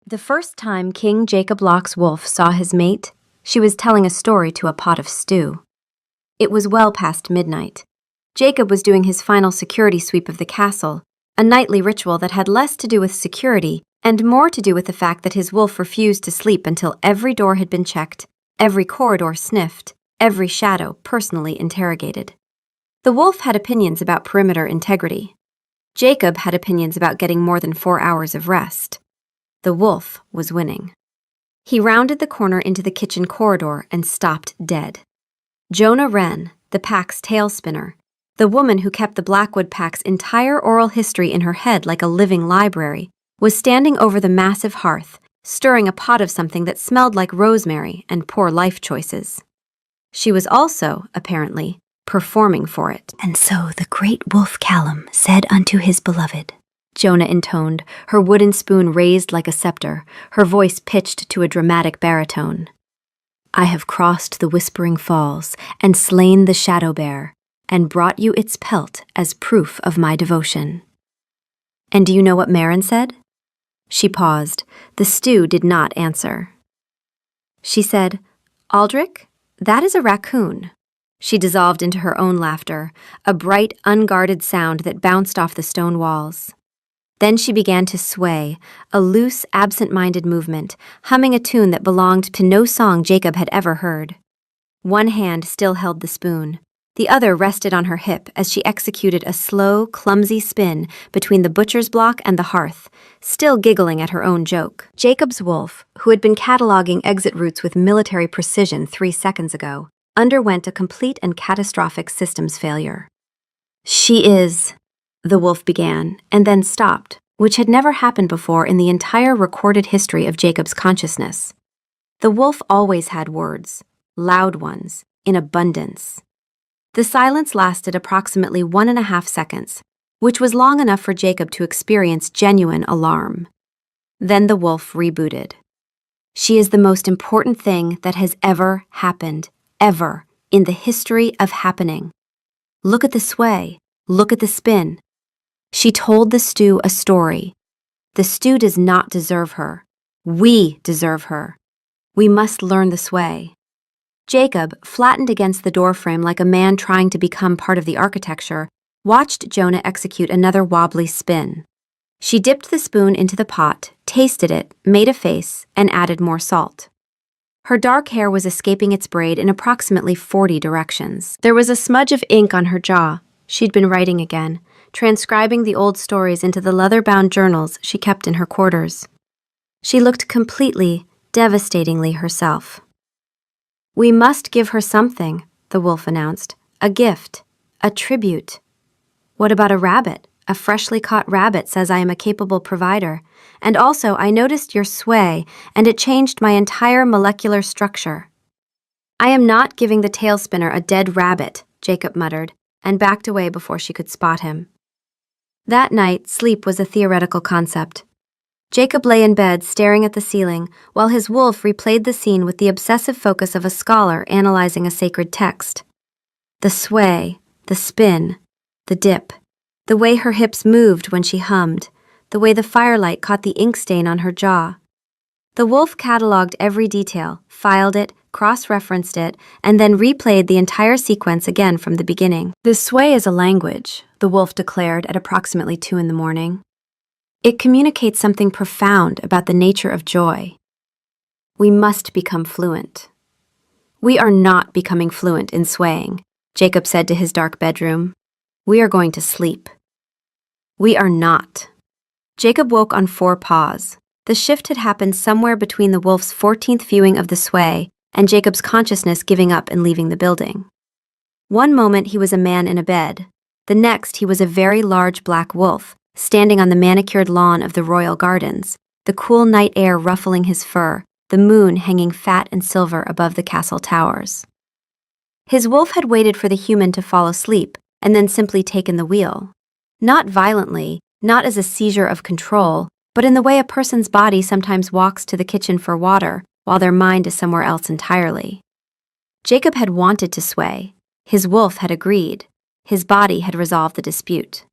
The first time King Jacob Lock's wolf saw his mate, she was telling a story to a pot of stew. It was well past midnight. Jacob was doing his final security sweep of the castle, a nightly ritual that had less to do with security and more to do with the fact that his wolf refused to sleep until every door had been checked, every corridor sniffed, every shadow personally interrogated. The wolf had opinions about perimeter integrity. Jacob had opinions about getting more than 4 hours of rest. The wolf was winning. He rounded the corner into the kitchen corridor and stopped dead. Jonah Wren, the pack's tail spinner, the woman who kept the Blackwood pack's entire oral history in her head like a living library, was standing over the massive hearth, stirring a pot of something that smelled like rosemary and poor life choices. She was also, apparently, performing for it. "And so the great wolf Callum said unto his beloved," Jonah intoned, her wooden spoon raised like a scepter, her voice pitched to a dramatic baritone. "I have crossed the Whispering Falls and slain the shadow bear, and brought you its pelt as proof of my devotion." "And do you know what Maren said?" She paused. The stew did not answer. She said, "Aldrich, that is a raccoon." She dissolved into her own laughter, a bright, unguarded sound that bounced off the stone walls. Then she began to sway, a loose, absent-minded movement, humming a tune that belonged to no song Jacob had ever heard. One hand still held the spoon. The other rested on her hip as she executed a slow, clumsy spin between the butcher's block and the hearth, still giggling at her own joke. Jacob's wolf, who had been cataloging exit routes with military precision 3 seconds ago, underwent a complete and catastrophic systems failure. "She is," the wolf began, and then stopped, which had never happened before in the entire recorded history of Jacob's consciousness. The wolf always had words, loud ones, in abundance. The silence lasted approximately 1.5 seconds, which was long enough for Jacob to experience genuine alarm. Then the wolf rebooted. "She is the most important thing that has ever happened, ever, in the history of happening. Look at the sway, look at the spin. She told the stew a story. The stew does not deserve her. We deserve her. We must learn the sway." Jacob, flattened against the doorframe like a man trying to become part of the architecture, watched Jonah execute another wobbly spin. She dipped the spoon into the pot, tasted it, made a face, and added more salt. Her dark hair was escaping its braid in approximately 40 directions. There was a smudge of ink on her jaw. She'd been writing again, transcribing the old stories into the leather-bound journals she kept in her quarters. She looked completely, devastatingly herself. "We must give her something," the wolf announced. "A gift. A tribute." "What about a rabbit? A freshly caught rabbit says I am a capable provider. And also, I noticed your sway, and it changed my entire molecular structure." "I am not giving the tail spinner a dead rabbit," Jacob muttered, and backed away before she could spot him. That night, sleep was a theoretical concept. Jacob lay in bed staring at the ceiling, while his wolf replayed the scene with the obsessive focus of a scholar analyzing a sacred text. The sway, the spin, the dip, the way her hips moved when she hummed, the way the firelight caught the ink stain on her jaw. The wolf cataloged every detail, filed it, cross-referenced it, and then replayed the entire sequence again from the beginning. "The sway is a language," the wolf declared at approximately 2 a.m. "It communicates something profound about the nature of joy. We must become fluent." "We are not becoming fluent in swaying," Jacob said to his dark bedroom. "We are going to sleep." "We are not." Jacob woke on 4 paws. The shift had happened somewhere between the wolf's 14th viewing of the sway and Jacob's consciousness giving up and leaving the building. One moment he was a man in a bed. The next he was a very large black wolf, standing on the manicured lawn of the royal gardens, the cool night air ruffling his fur, the moon hanging fat and silver above the castle towers. His wolf had waited for the human to fall asleep and then simply taken the wheel. Not violently, not as a seizure of control, but in the way a person's body sometimes walks to the kitchen for water while their mind is somewhere else entirely. Jacob had wanted to sway. His wolf had agreed. His body had resolved the dispute.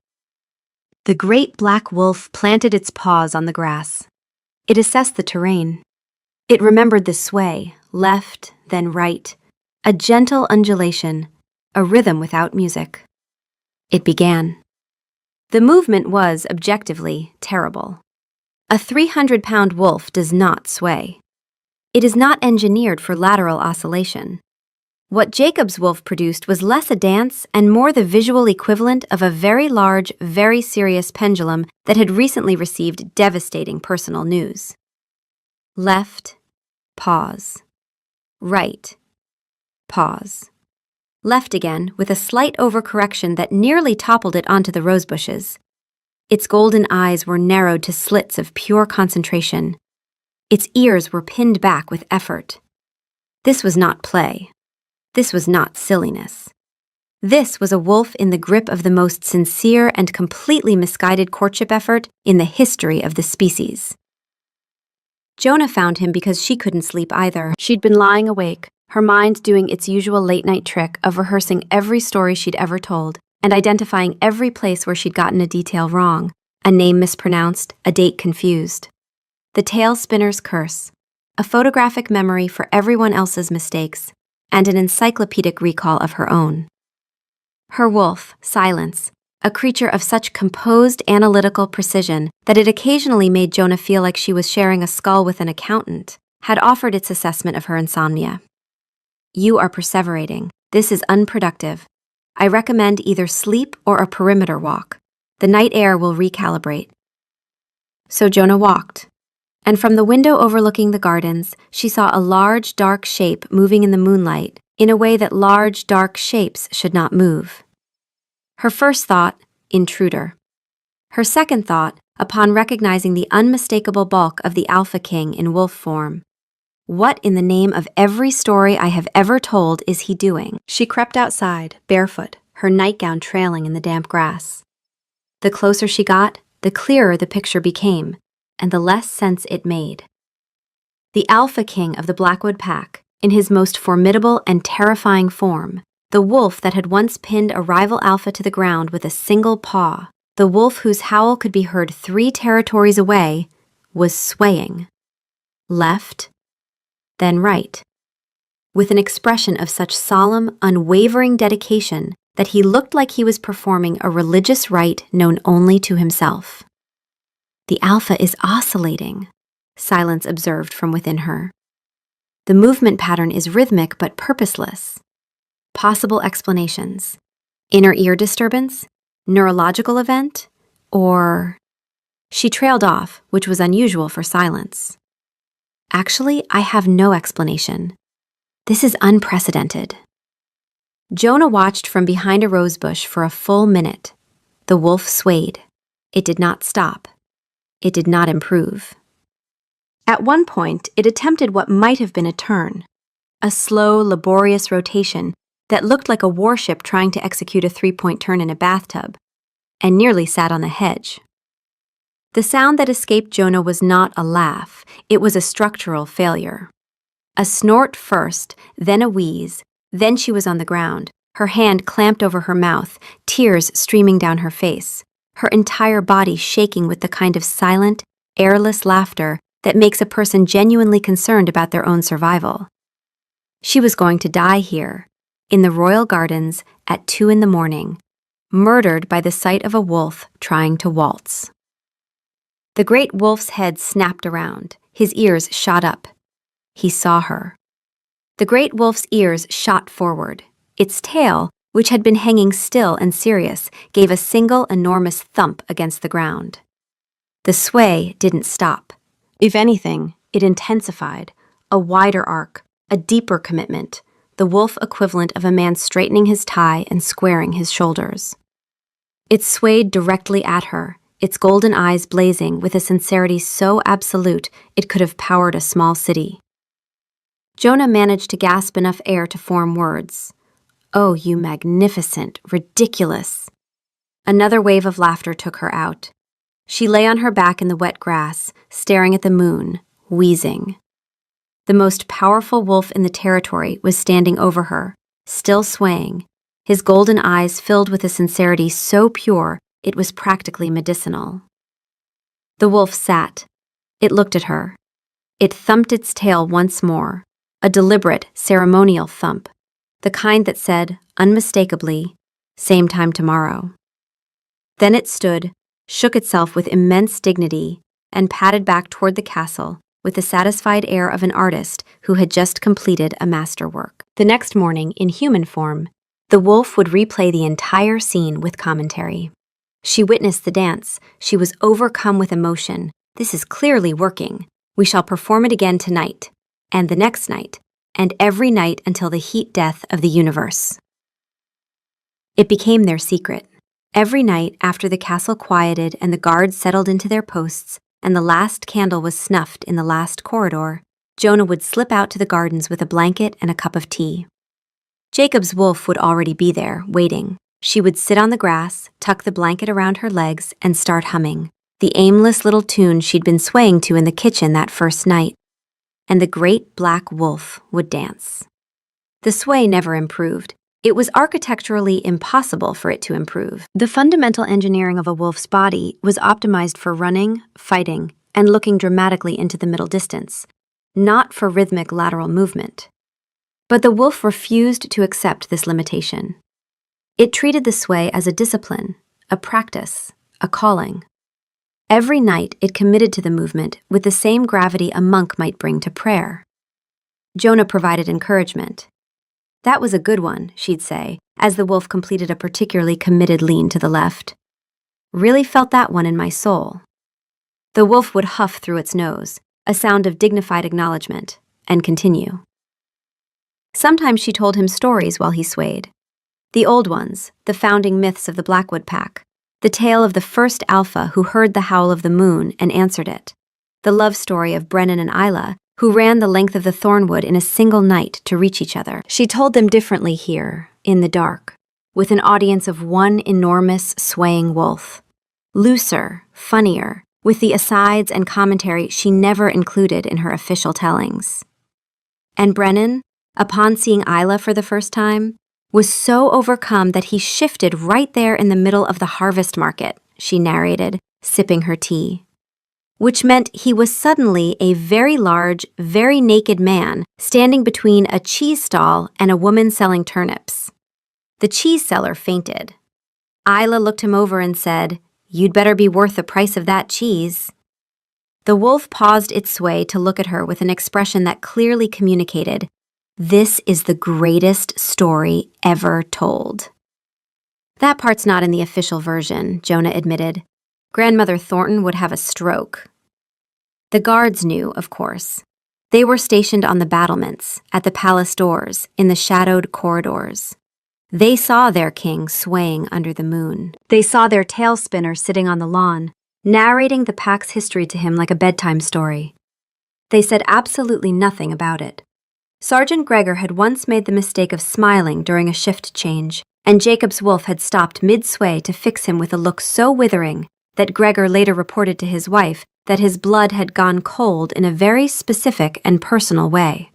The great black wolf planted its paws on the grass. It assessed the terrain. It remembered the sway, left, then right, a gentle undulation, a rhythm without music. It began. The movement was, objectively, terrible. A 300-pound wolf does not sway. It is not engineered for lateral oscillation. What Jacob's wolf produced was less a dance and more the visual equivalent of a very large, very serious pendulum that had recently received devastating personal news. Left, pause. Right, pause. Left again, with a slight overcorrection that nearly toppled it onto the rosebushes. Its golden eyes were narrowed to slits of pure concentration. Its ears were pinned back with effort. This was not play. This was not silliness. This was a wolf in the grip of the most sincere and completely misguided courtship effort in the history of the species. Jonah found him because she couldn't sleep either. She'd been lying awake, her mind doing its usual late-night trick of rehearsing every story she'd ever told and identifying every place where she'd gotten a detail wrong, a name mispronounced, a date confused. The tale spinner's curse, a photographic memory for everyone else's mistakes, and an encyclopedic recall of her own. Her wolf, Silence, a creature of such composed analytical precision that it occasionally made Jonah feel like she was sharing a skull with an accountant, had offered its assessment of her insomnia. You are perseverating. This is unproductive. I recommend either sleep or a perimeter walk. The night air will recalibrate. So Jonah walked, and from the window overlooking the gardens, she saw a large, dark shape moving in the moonlight in a way that large, dark shapes should not move. Her first thought, intruder. Her second thought, upon recognizing the unmistakable bulk of the Alpha King in wolf form. What in the name of every story I have ever told is he doing? She crept outside, barefoot, her nightgown trailing in the damp grass. The closer she got, the clearer the picture became, and the less sense it made. The Alpha King of the Blackwood Pack, in his most formidable and terrifying form, the wolf that had once pinned a rival alpha to the ground with a single paw, the wolf whose howl could be heard 3 territories away, was swaying. Left, then right, with an expression of such solemn, unwavering dedication that he looked like he was performing a religious rite known only to himself. The alpha is oscillating, Silence observed from within her. The movement pattern is rhythmic but purposeless. Possible explanations: inner ear disturbance, neurological event, or... She trailed off, which was unusual for Silence. Actually, I have no explanation. This is unprecedented. Jonah watched from behind a rosebush for a full minute. The wolf swayed. It did not stop. It did not improve. At one point, it attempted what might have been a turn, a slow, laborious rotation that looked like a warship trying to execute a 3-point turn in a bathtub, and nearly sat on the hedge. The sound that escaped Jonah was not a laugh, it was a structural failure. A snort first, then a wheeze, then she was on the ground, her hand clamped over her mouth, tears streaming down her face, her entire body shaking with the kind of silent, airless laughter that makes a person genuinely concerned about their own survival. She was going to die here, in the royal gardens at 2 a.m, murdered by the sight of a wolf trying to waltz. The great wolf's head snapped around, his ears shot up. He saw her. The great wolf's ears shot forward. Its tail, which had been hanging still and serious, gave a single enormous thump against the ground. The sway didn't stop. If anything, it intensified, a wider arc, a deeper commitment, the wolf equivalent of a man straightening his tie and squaring his shoulders. It swayed directly at her, its golden eyes blazing with a sincerity so absolute it could have powered a small city. Jonah managed to gasp enough air to form words. "Oh, you magnificent, ridiculous." Another wave of laughter took her out. She lay on her back in the wet grass, staring at the moon, wheezing. The most powerful wolf in the territory was standing over her, still swaying, his golden eyes filled with a sincerity so pure it was practically medicinal. The wolf sat, It looked at her. It thumped its tail once more, a deliberate, ceremonial thump, the kind that said, unmistakably, "Same time tomorrow." Then it stood, shook itself with immense dignity, and padded back toward the castle with the satisfied air of an artist who had just completed a masterwork. The next morning, in human form, the wolf would replay the entire scene with commentary. She witnessed the dance. She was overcome with emotion. This is clearly working. We shall perform it again tonight, and the next night, and every night until the heat death of the universe. It became their secret. Every night after the castle quieted and the guards settled into their posts, and the last candle was snuffed in the last corridor, Jonah would slip out to the gardens with a blanket and a cup of tea. Jacob's wolf would already be there, waiting. She would sit on the grass, tuck the blanket around her legs, and start humming, the aimless little tune she'd been swaying to in the kitchen that first night. And the great black wolf would dance. The sway never improved. It was architecturally impossible for it to improve. The fundamental engineering of a wolf's body was optimized for running, fighting, and looking dramatically into the middle distance, not for rhythmic lateral movement. But the wolf refused to accept this limitation. It treated the sway as a discipline, a practice, a calling. Every night it committed to the movement with the same gravity a monk might bring to prayer. Jonah provided encouragement. "That was a good one," she'd say, as the wolf completed a particularly committed lean to the left. "Really felt that one in my soul." The wolf would huff through its nose, a sound of dignified acknowledgement, and continue. Sometimes she told him stories while he swayed. The old ones, the founding myths of the Blackwood Pack, the tale of the first alpha who heard the howl of the moon and answered it, the love story of Brennan and Isla, who ran the length of the Thornwood in a single night to reach each other. She told them differently here, in the dark, with an audience of one enormous, swaying wolf. Looser, funnier, with the asides and commentary she never included in her official tellings. And Brennan, upon seeing Isla for the first time, was so overcome that he shifted right there in the middle of the harvest market, she narrated, sipping her tea. Which meant he was suddenly a very large, very naked man standing between a cheese stall and a woman selling turnips. The cheese seller fainted. Isla looked him over and said, "You'd better be worth the price of that cheese." The wolf paused its sway to look at her with an expression that clearly communicated, "This is the greatest story ever told." "That part's not in the official version," Jonah admitted. "Grandmother Thornton would have a stroke." The guards knew, of course. They were stationed on the battlements, at the palace doors, in the shadowed corridors. They saw their king swaying under the moon. They saw their tail spinner sitting on the lawn, narrating the pack's history to him like a bedtime story. They said absolutely nothing about it. Sergeant Gregor had once made the mistake of smiling during a shift change, and Jacob's wolf had stopped mid-sway to fix him with a look so withering that Gregor later reported to his wife that his blood had gone cold in a very specific and personal way.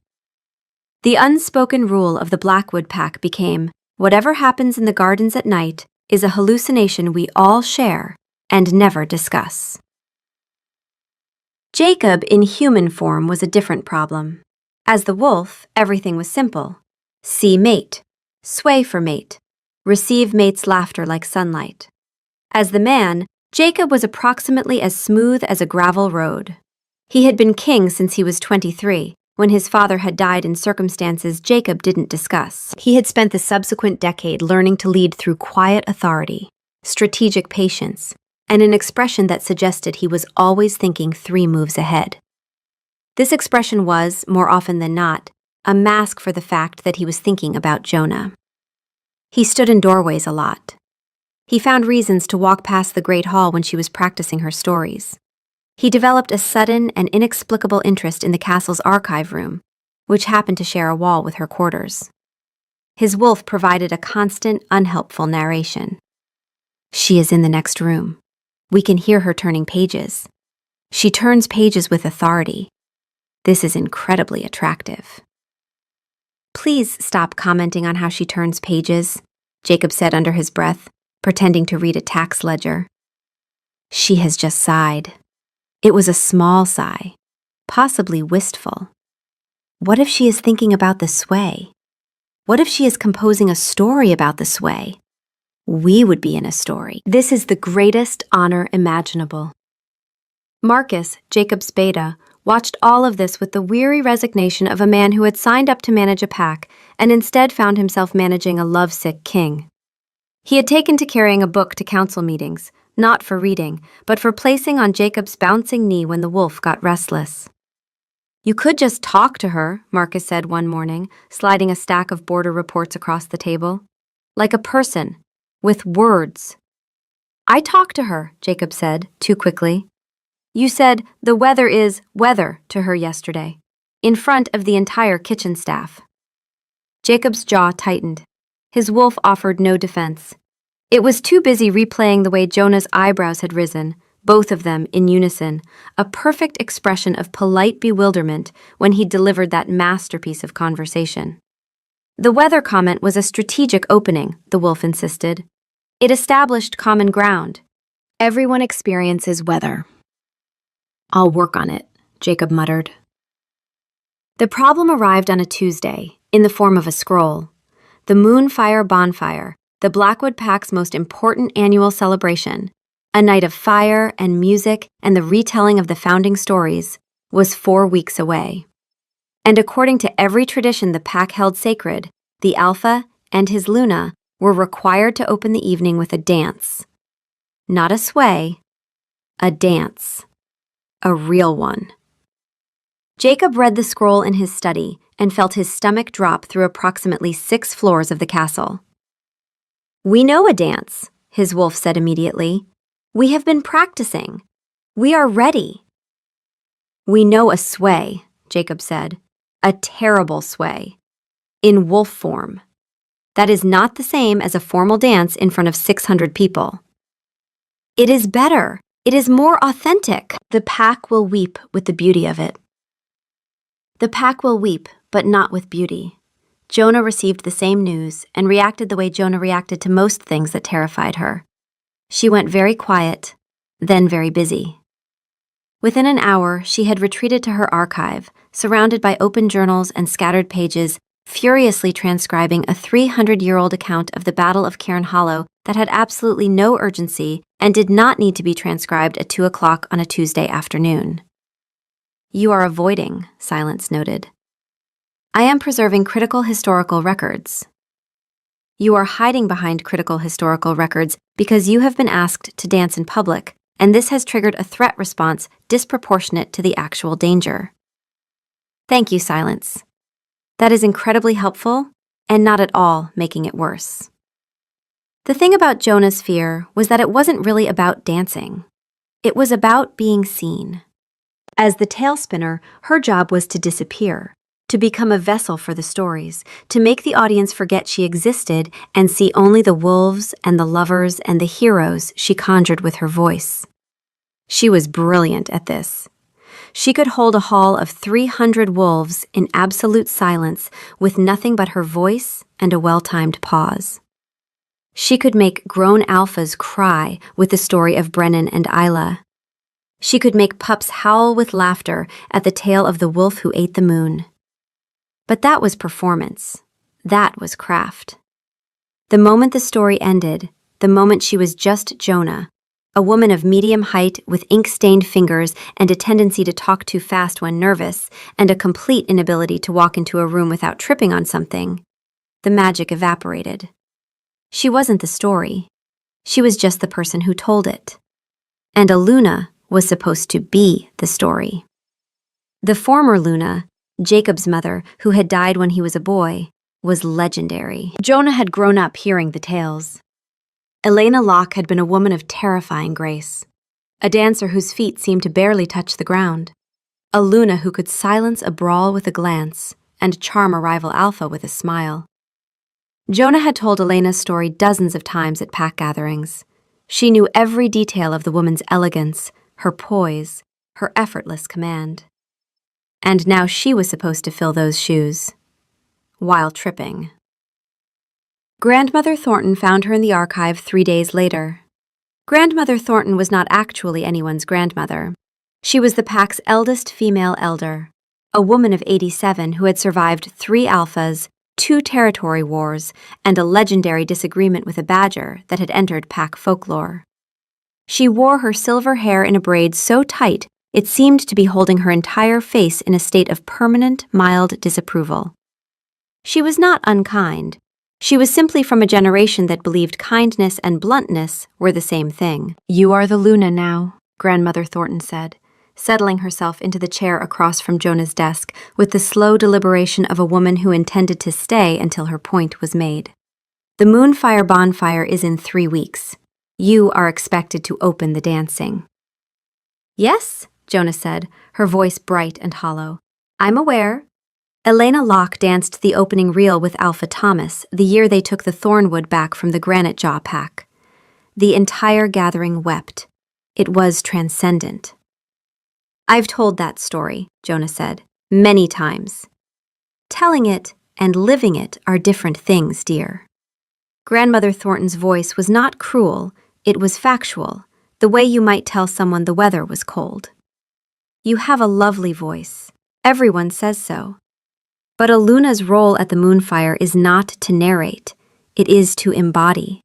The unspoken rule of the Blackwood Pack became, whatever happens in the gardens at night is a hallucination we all share and never discuss. Jacob in human form was a different problem. As the wolf, everything was simple. See mate, sway for mate, receive mate's laughter like sunlight. As the man, Jacob was approximately as smooth as a gravel road. He had been king since he was 23, when his father had died in circumstances Jacob didn't discuss. He had spent the subsequent decade learning to lead through quiet authority, strategic patience, and an expression that suggested he was always thinking 3 moves ahead. This expression was, more often than not, a mask for the fact that he was thinking about Jonah. He stood in doorways a lot. He found reasons to walk past the Great Hall when she was practicing her stories. He developed a sudden and inexplicable interest in the castle's archive room, which happened to share a wall with her quarters. His wolf provided a constant, unhelpful narration. "She is in the next room. We can hear her turning pages. She turns pages with authority. This is incredibly attractive." "Please stop commenting on how she turns pages," Jacob said under his breath, pretending to read a tax ledger. "She has just sighed. It was a small sigh, possibly wistful. What if she is thinking about the sway? What if she is composing a story about the sway? We would be in a story. This is the greatest honor imaginable. Marcus, Jacob's beta, watched all of this with the weary resignation of a man who had signed up to manage a pack and instead found himself managing a lovesick king. He had taken to carrying a book to council meetings, not for reading, but for placing on Jacob's bouncing knee when the wolf got restless. You could just talk to her, Marcus said one morning, sliding a stack of border reports across the table. Like a person, with words. I talked to her, Jacob said, too quickly. You said the weather is weather to her yesterday, in front of the entire kitchen staff. Jacob's jaw tightened. His wolf offered no defense. It was too busy replaying the way Jonah's eyebrows had risen, both of them in unison, a perfect expression of polite bewilderment when he delivered that masterpiece of conversation. The weather comment was a strategic opening, the wolf insisted. It established common ground. Everyone experiences weather. I'll work on it, Jacob muttered. The problem arrived on a Tuesday, in the form of a scroll. The Moonfire Bonfire, the Blackwood Pack's most important annual celebration, a night of fire and music and the retelling of the founding stories, was 4 weeks away. And according to every tradition the pack held sacred, the Alpha and his Luna were required to open the evening with a dance. Not a sway, a dance. A real one. Jacob read the scroll in his study and felt his stomach drop through approximately 6 floors of the castle. We know a dance, his wolf said immediately. We have been practicing. We are ready. We know a sway, Jacob said. A terrible sway. In wolf form. That is not the same as a formal dance in front of 600 people. It is better. It is more authentic. The pack will weep with the beauty of it. The pack will weep, but not with beauty. Jonah received the same news and reacted the way Jonah reacted to most things that terrified her. She went very quiet, then very busy. Within an hour, she had retreated to her archive, surrounded by open journals and scattered pages, furiously transcribing a 300-year-old account of the Battle of Cairn Hollow that had absolutely no urgency and did not need to be transcribed at 2 o'clock on a Tuesday afternoon. You are avoiding, Silence noted. I am preserving critical historical records. You are hiding behind critical historical records because you have been asked to dance in public, and this has triggered a threat response disproportionate to the actual danger. Thank you, Silence. That is incredibly helpful, and not at all making it worse. The thing about Jonah's fear was that it wasn't really about dancing. It was about being seen. As the tail spinner, her job was to disappear, to become a vessel for the stories, to make the audience forget she existed and see only the wolves and the lovers and the heroes she conjured with her voice. She was brilliant at this. She could hold a hall of 300 wolves in absolute silence with nothing but her voice and a well-timed pause. She could make grown alphas cry with the story of Brennan and Isla. She could make pups howl with laughter at the tale of the wolf who ate the moon. But that was performance. That was craft. The moment the story ended, the moment she was just Jonah, a woman of medium height with ink-stained fingers and a tendency to talk too fast when nervous, and a complete inability to walk into a room without tripping on something, the magic evaporated. She wasn't the story. She was just the person who told it. And a Luna was supposed to be the story. The former Luna, Jacob's mother, who had died when he was a boy, was legendary. Jonah had grown up hearing the tales. Elena Locke had been a woman of terrifying grace, a dancer whose feet seemed to barely touch the ground, a Luna who could silence a brawl with a glance and charm a rival alpha with a smile. Jonah had told Elena's story dozens of times at pack gatherings. She knew every detail of the woman's elegance, her poise, her effortless command. And now she was supposed to fill those shoes, while tripping. Grandmother Thornton found her in the archive 3 days later. Grandmother Thornton was not actually anyone's grandmother. She was the pack's eldest female elder, a woman of 87 who had survived 3 alphas, 2 territory wars, and a legendary disagreement with a badger that had entered pack folklore. She wore her silver hair in a braid so tight it seemed to be holding her entire face in a state of permanent, mild disapproval. She was not unkind. She was simply from a generation that believed kindness and bluntness were the same thing. "You are the Luna now," Grandmother Thornton said, settling herself into the chair across from Jonah's desk with the slow deliberation of a woman who intended to stay until her point was made. "The Moonfire bonfire is in 3 weeks. You are expected to open the dancing." "Yes," Jonah said, her voice bright and hollow. "I'm aware." Elena Locke danced the opening reel with Alpha Thomas the year they took the Thornwood back from the Granite Jaw pack. The entire gathering wept. It was transcendent. "I've told that story," Jonah said, "many times. Telling it and living it are different things, dear." Grandmother Thornton's voice was not cruel, it was factual, the way you might tell someone the weather was cold. "You have a lovely voice. Everyone says so. But a Luna's role at the Moonfire is not to narrate, it is to embody.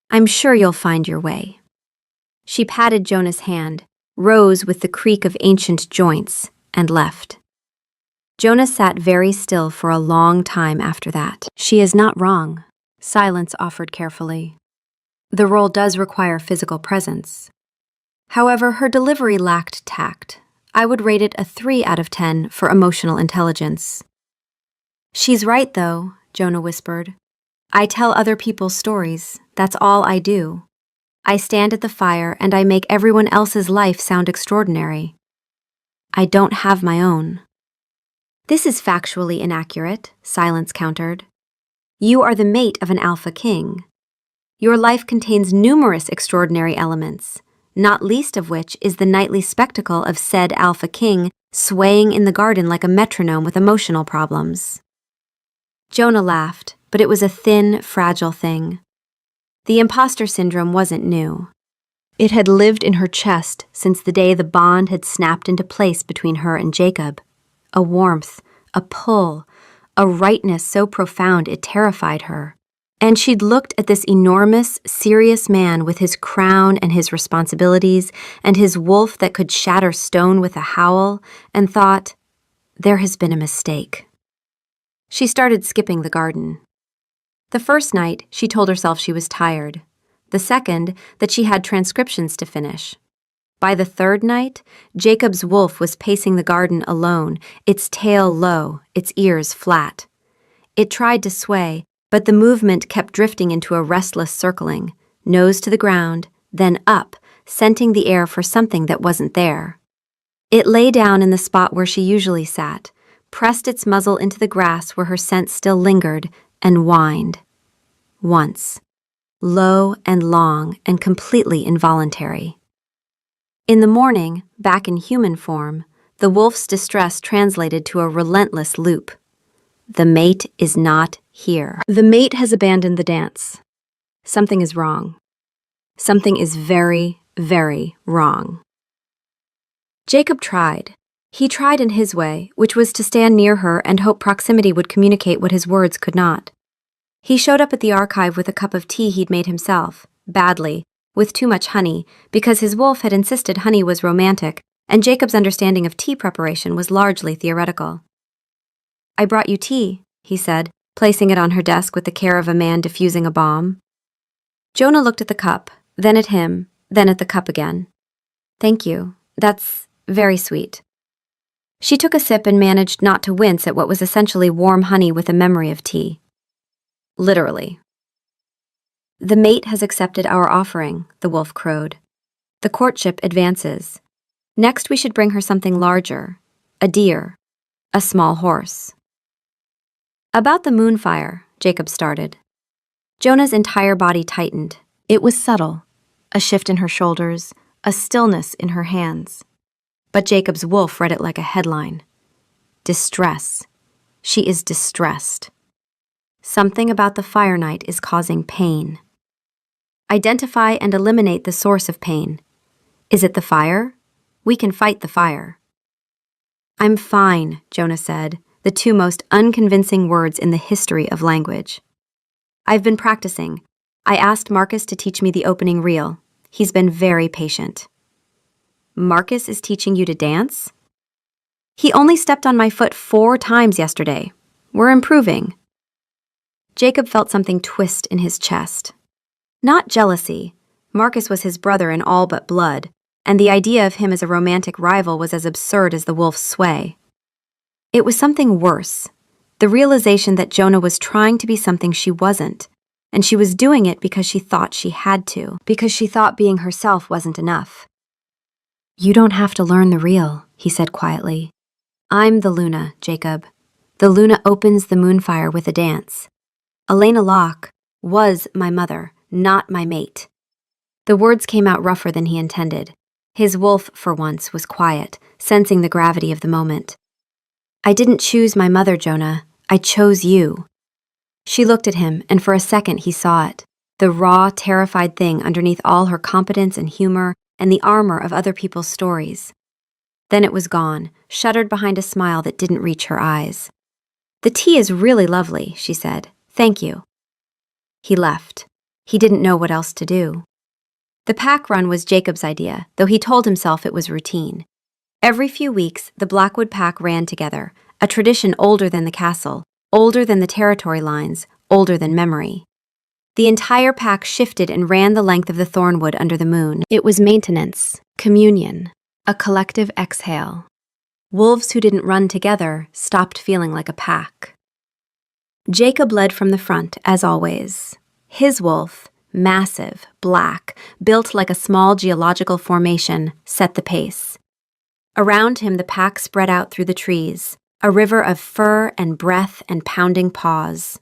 I'm sure you'll find your way." She patted Jonah's hand, rose with the creak of ancient joints, and left. Jonah sat very still for a long time after that. "She is not wrong," Silence offered carefully. "The role does require physical presence. However, her delivery lacked tact. I would rate it a 3 out of 10 for emotional intelligence." "She's right, though," Jonah whispered. "I tell other people's stories. That's all I do. I stand at the fire and I make everyone else's life sound extraordinary. I don't have my own." "This is factually inaccurate," Silence countered. "You are the mate of an Alpha King. Your life contains numerous extraordinary elements, not least of which is the nightly spectacle of said Alpha King swaying in the garden like a metronome with emotional problems." Jonah laughed, but it was a thin, fragile thing. The imposter syndrome wasn't new. It had lived in her chest since the day the bond had snapped into place between her and Jacob. A warmth, a pull, a rightness so profound it terrified her. And she'd looked at this enormous, serious man with his crown and his responsibilities and his wolf that could shatter stone with a howl and thought, there has been a mistake. She started skipping the garden. The first night, she told herself she was tired. The second, that she had transcriptions to finish. By the third night, Jacob's wolf was pacing the garden alone, its tail low, its ears flat. It tried to sway, but the movement kept drifting into a restless circling, nose to the ground, then up, scenting the air for something that wasn't there. It lay down in the spot where she usually sat, pressed its muzzle into the grass where her scent still lingered, and whined. Once. Low and long and completely involuntary. In the morning, back in human form, the wolf's distress translated to a relentless loop. The mate is not here. The mate has abandoned the dance. Something is wrong. Something is very, very wrong. Jacob tried. He tried in his way, which was to stand near her and hope proximity would communicate what his words could not. He showed up at the archive with a cup of tea he'd made himself, badly, with too much honey, because his wolf had insisted honey was romantic, and Jacob's understanding of tea preparation was largely theoretical. "I brought you tea," he said, placing it on her desk with the care of a man diffusing a bomb. Jonah looked at the cup, then at him, then at the cup again. "Thank you. That's very sweet." She took a sip and managed not to wince at what was essentially warm honey with a memory of tea. Literally. "The mate has accepted our offering," the wolf crowed. "The courtship advances. Next we should bring her something larger. A deer. A small horse." "About the Moonfire," Jacob started. Jonah's entire body tightened. It was subtle. A shift in her shoulders, a stillness in her hands. But Jacob's wolf read it like a headline. Distress. She is distressed. Something about the fire night is causing pain. Identify and eliminate the source of pain. Is it the fire? We can fight the fire." "I'm fine," Jonah said, the two most unconvincing words in the history of language. "I've been practicing. I asked Marcus to teach me the opening reel. He's been very patient." "Marcus is teaching you to dance?" "He only stepped on my foot 4 times yesterday. We're improving." Jacob felt something twist in his chest. Not jealousy. Marcus was his brother in all but blood, and the idea of him as a romantic rival was as absurd as the wolf's sway. It was something worse, the realization that Jonah was trying to be something she wasn't, and she was doing it because she thought she had to, because she thought being herself wasn't enough. "You don't have to learn the reel," he said quietly. "I'm the Luna, Jacob. The Luna opens the moonfire with a dance. Elena Locke was my mother, not my mate." The words came out rougher than he intended. His wolf, for once, was quiet, sensing the gravity of the moment. "I didn't choose my mother, Jonah. I chose you." She looked at him, and for a second he saw it, the raw, terrified thing underneath all her competence and humor and the armor of other people's stories. Then it was gone, shuttered behind a smile that didn't reach her eyes. "The tea is really lovely," she said. "Thank you." He left. He didn't know what else to do. The pack run was Jacob's idea, though he told himself it was routine. Every few weeks, the Blackwood pack ran together, a tradition older than the castle, older than the territory lines, older than memory. The entire pack shifted and ran the length of the thornwood under the moon. It was maintenance, communion, a collective exhale. Wolves who didn't run together stopped feeling like a pack. Jacob led from the front, as always. His wolf, massive, black, built like a small geological formation, set the pace. Around him the pack spread out through the trees, a river of fur and breath and pounding paws.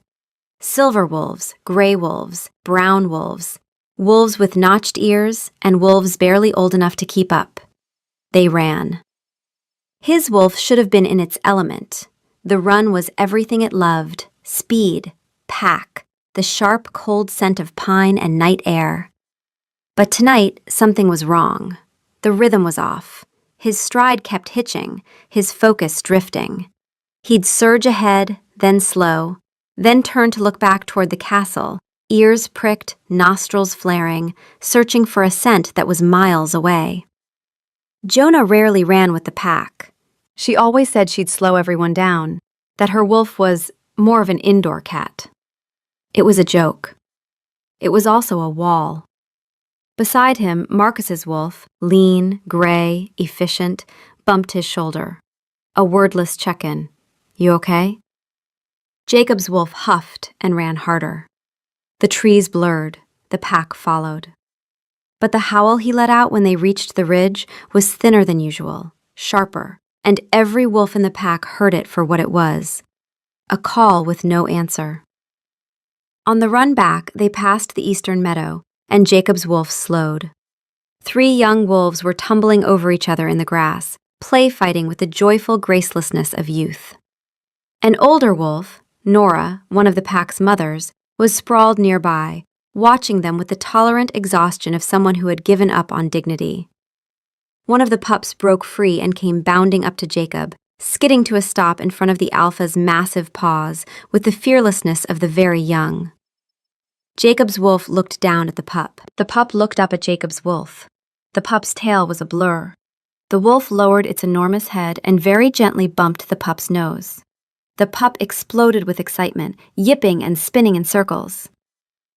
Silver wolves, gray wolves, brown wolves, wolves with notched ears, and wolves barely old enough to keep up. They ran. His wolf should have been in its element. The run was everything it loved: speed, pack, the sharp, cold scent of pine and night air. But tonight, something was wrong. The rhythm was off. His stride kept hitching, his focus drifting. He'd surge ahead, then slow, then turn to look back toward the castle, ears pricked, nostrils flaring, searching for a scent that was miles away. Jonah rarely ran with the pack. She always said she'd slow everyone down, that her wolf was more of an indoor cat. It was a joke. It was also a wall. Beside him, Marcus's wolf, lean, gray, efficient, bumped his shoulder. A wordless check-in. "You okay?" Jacob's wolf huffed and ran harder. The trees blurred. The pack followed. But the howl he let out when they reached the ridge was thinner than usual, sharper, and every wolf in the pack heard it for what it was: a call with no answer. On the run back, they passed the eastern meadow, and Jacob's wolf slowed. 3 young wolves were tumbling over each other in the grass, play-fighting with the joyful gracelessness of youth. An older wolf, Nora, one of the pack's mothers, was sprawled nearby, watching them with the tolerant exhaustion of someone who had given up on dignity. One of the pups broke free and came bounding up to Jacob, skidding to a stop in front of the alpha's massive paws with the fearlessness of the very young. Jacob's wolf looked down at the pup. The pup looked up at Jacob's wolf. The pup's tail was a blur. The wolf lowered its enormous head and very gently bumped the pup's nose. The pup exploded with excitement, yipping and spinning in circles.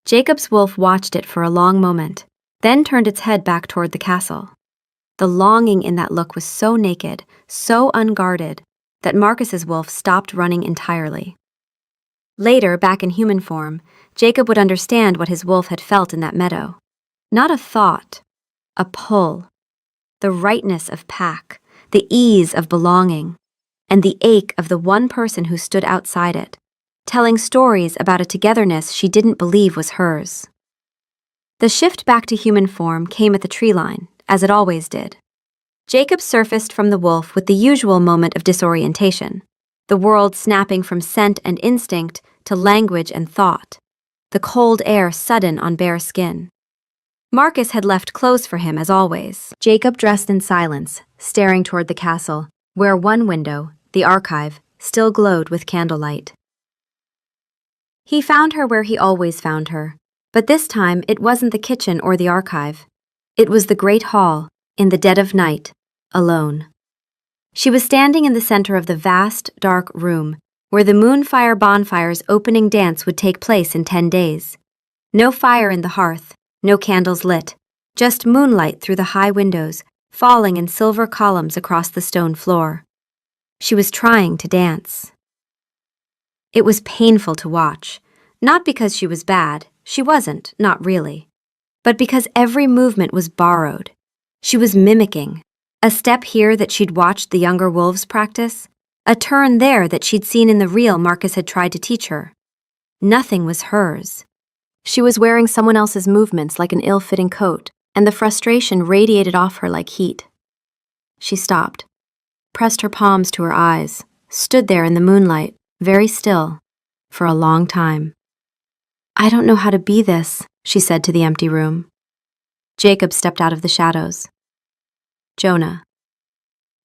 Jacob's wolf watched it for a long moment, then turned its head back toward the castle. The longing in that look was so naked, so unguarded, that Marcus's wolf stopped running entirely. Later, back in human form, Jacob would understand what his wolf had felt in that meadow. Not a thought, a pull. The rightness of pack, the ease of belonging, and the ache of the one person who stood outside it, telling stories about a togetherness she didn't believe was hers. The shift back to human form came at the tree line, as it always did. Jacob surfaced from the wolf with the usual moment of disorientation, the world snapping from scent and instinct to language and thought, the cold air sudden on bare skin. Marcus had left clothes for him as always. Jacob dressed in silence, staring toward the castle, where one window, the archive, still glowed with candlelight. He found her where he always found her, but this time it wasn't the kitchen or the archive. It was the great hall, in the dead of night, alone. She was standing in the center of the vast, dark room, where the Moonfire Bonfire's opening dance would take place in 10 days. No fire in the hearth, no candles lit, just moonlight through the high windows, falling in silver columns across the stone floor. She was trying to dance. It was painful to watch, not because she was bad, she wasn't, not really, but because every movement was borrowed. She was mimicking. A step here that she'd watched the younger wolves practice, a turn there that she'd seen in the reel Marcus had tried to teach her. Nothing was hers. She was wearing someone else's movements like an ill-fitting coat, and the frustration radiated off her like heat. She stopped, pressed her palms to her eyes, stood there in the moonlight, very still, for a long time. "I don't know how to be this," she said to the empty room. Jacob stepped out of the shadows. "Jonah."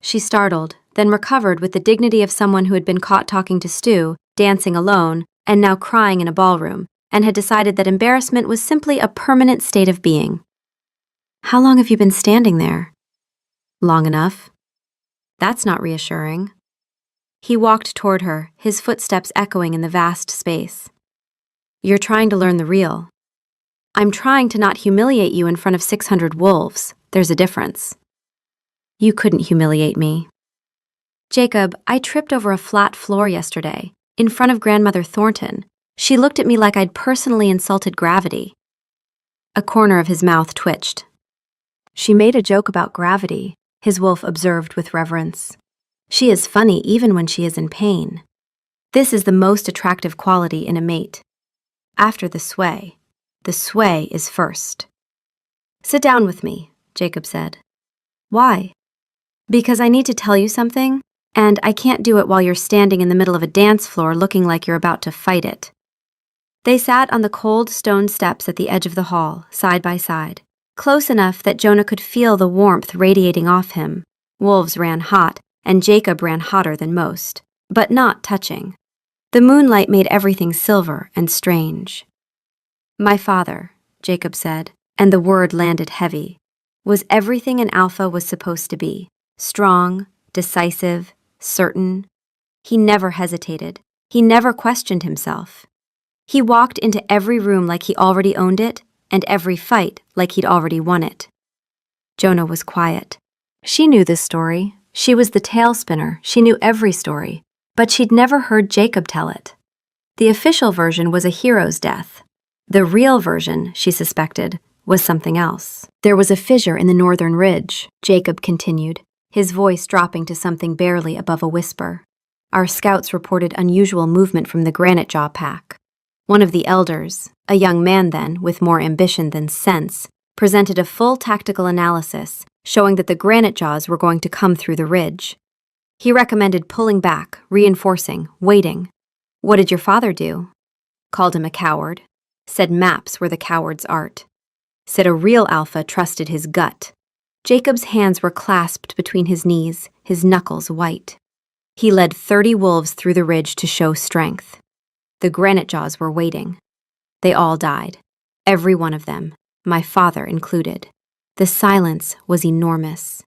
She startled, then recovered with the dignity of someone who had been caught talking to Stu, dancing alone, and now crying in a ballroom, and had decided that embarrassment was simply a permanent state of being. "How long have you been standing there?" "Long enough." "That's not reassuring." He walked toward her, his footsteps echoing in the vast space. "You're trying to learn the real." "I'm trying to not humiliate you in front of 600 wolves. There's a difference." "You couldn't humiliate me." "Jacob, I tripped over a flat floor yesterday, in front of Grandmother Thornton. She looked at me like I'd personally insulted gravity." A corner of his mouth twitched. "She made a joke about gravity," his wolf observed with reverence. "She is funny even when she is in pain. This is the most attractive quality in a mate. After the sway is first." "Sit down with me," Jacob said. "Why?" "Because I need to tell you something, and I can't do it while you're standing in the middle of a dance floor looking like you're about to fight it." They sat on the cold stone steps at the edge of the hall, side by side, close enough that Jonah could feel the warmth radiating off him. Wolves ran hot, and Jacob ran hotter than most, but not touching. The moonlight made everything silver and strange. "My father," Jacob said, and the word landed heavy, "was everything an alpha was supposed to be. Strong, decisive, certain. He never hesitated. He never questioned himself. He walked into every room like he already owned it, and every fight like he'd already won it." Jonah was quiet. She knew this story. She was the tale spinner. She knew every story, but she'd never heard Jacob tell it. The official version was a hero's death. The real version, she suspected, was something else. "There was a fissure in the northern ridge," Jacob continued, his voice dropping to something barely above a whisper. "Our scouts reported unusual movement from the Granite Jaw pack. One of the elders, a young man then, with more ambition than sense, presented a full tactical analysis, showing that the Granite Jaws were going to come through the ridge. He recommended pulling back, reinforcing, waiting. What did your father do? Called him a coward. Said maps were the coward's art. Said a real alpha trusted his gut." Jacob's hands were clasped between his knees, his knuckles white. "He led 30 wolves through the ridge to show strength. The Granite Jaws were waiting. They all died. Every one of them, my father included. The silence was enormous.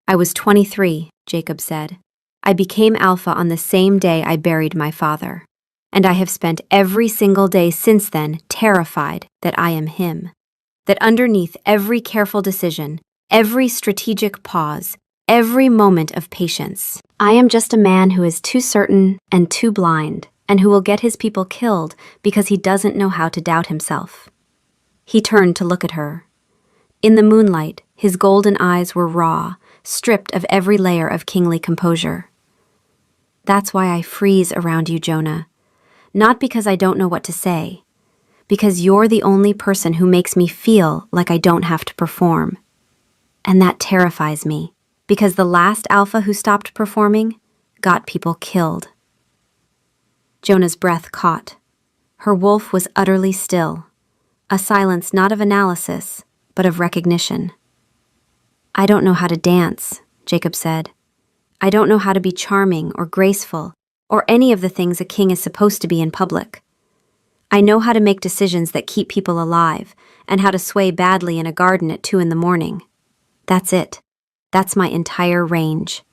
I was 23, Jacob said. I became alpha on the same day I buried my father. And I have spent every single day since then terrified that I am him. That underneath every careful decision, every strategic pause, every moment of patience, I am just a man who is too certain and too blind, and who will get his people killed because he doesn't know how to doubt himself." He turned to look at her. In the moonlight, his golden eyes were raw, stripped of every layer of kingly composure. "That's why I freeze around you, Jonah. Not because I don't know what to say. Because you're the only person who makes me feel like I don't have to perform. And that terrifies me, because the last alpha who stopped performing got people killed." Jonah's breath caught. Her wolf was utterly still, a silence not of analysis, but of recognition. "I don't know how to dance," Jacob said. "I don't know how to be charming or graceful or any of the things a king is supposed to be in public. I know how to make decisions that keep people alive and how to sway badly in a garden at 2 in the morning. That's it. That's my entire range."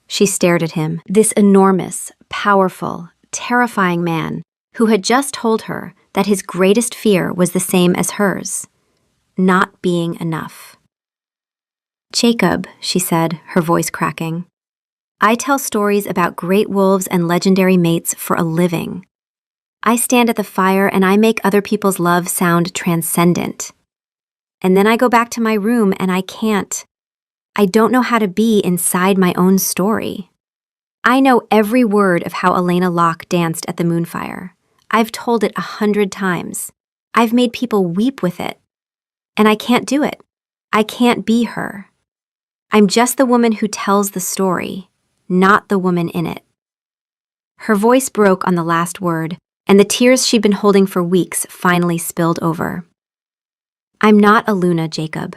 She stared at him, this enormous, powerful, terrifying man who had just told her that his greatest fear was the same as hers, not being enough. "Jacob," she said, her voice cracking, "I tell stories about great wolves and legendary mates for a living. I stand at the fire and I make other people's love sound transcendent. And then I go back to my room and I can't. I don't know how to be inside my own story. I know every word of how Elena Locke danced at the Moonfire. I've told it 100 times. I've made people weep with it. And I can't do it. I can't be her. I'm just the woman who tells the story, not the woman in it." Her voice broke on the last word, and the tears she'd been holding for weeks finally spilled over. "I'm not a Luna, Jacob.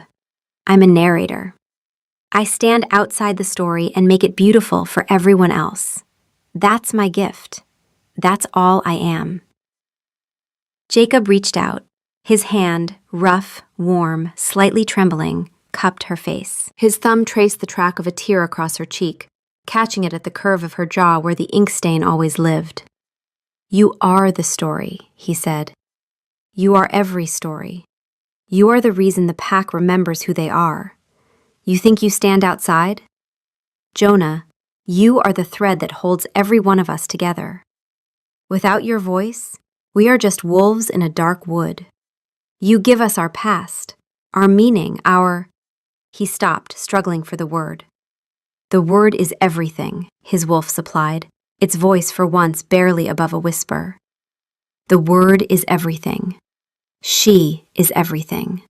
I'm a narrator. I stand outside the story and make it beautiful for everyone else. That's my gift. That's all I am." Jacob reached out. His hand, rough, warm, slightly trembling, cupped her face. His thumb traced the track of a tear across her cheek, catching it at the curve of her jaw where the ink stain always lived. "You are the story," he said. "You are every story. You are the reason the pack remembers who they are. You think you stand outside? Jonah, you are the thread that holds every one of us together. Without your voice, we are just wolves in a dark wood. You give us our past, our meaning, our—" He stopped, struggling for the word. "The word is everything," his wolf supplied, its voice for once barely above a whisper. "The word is everything. She is everything.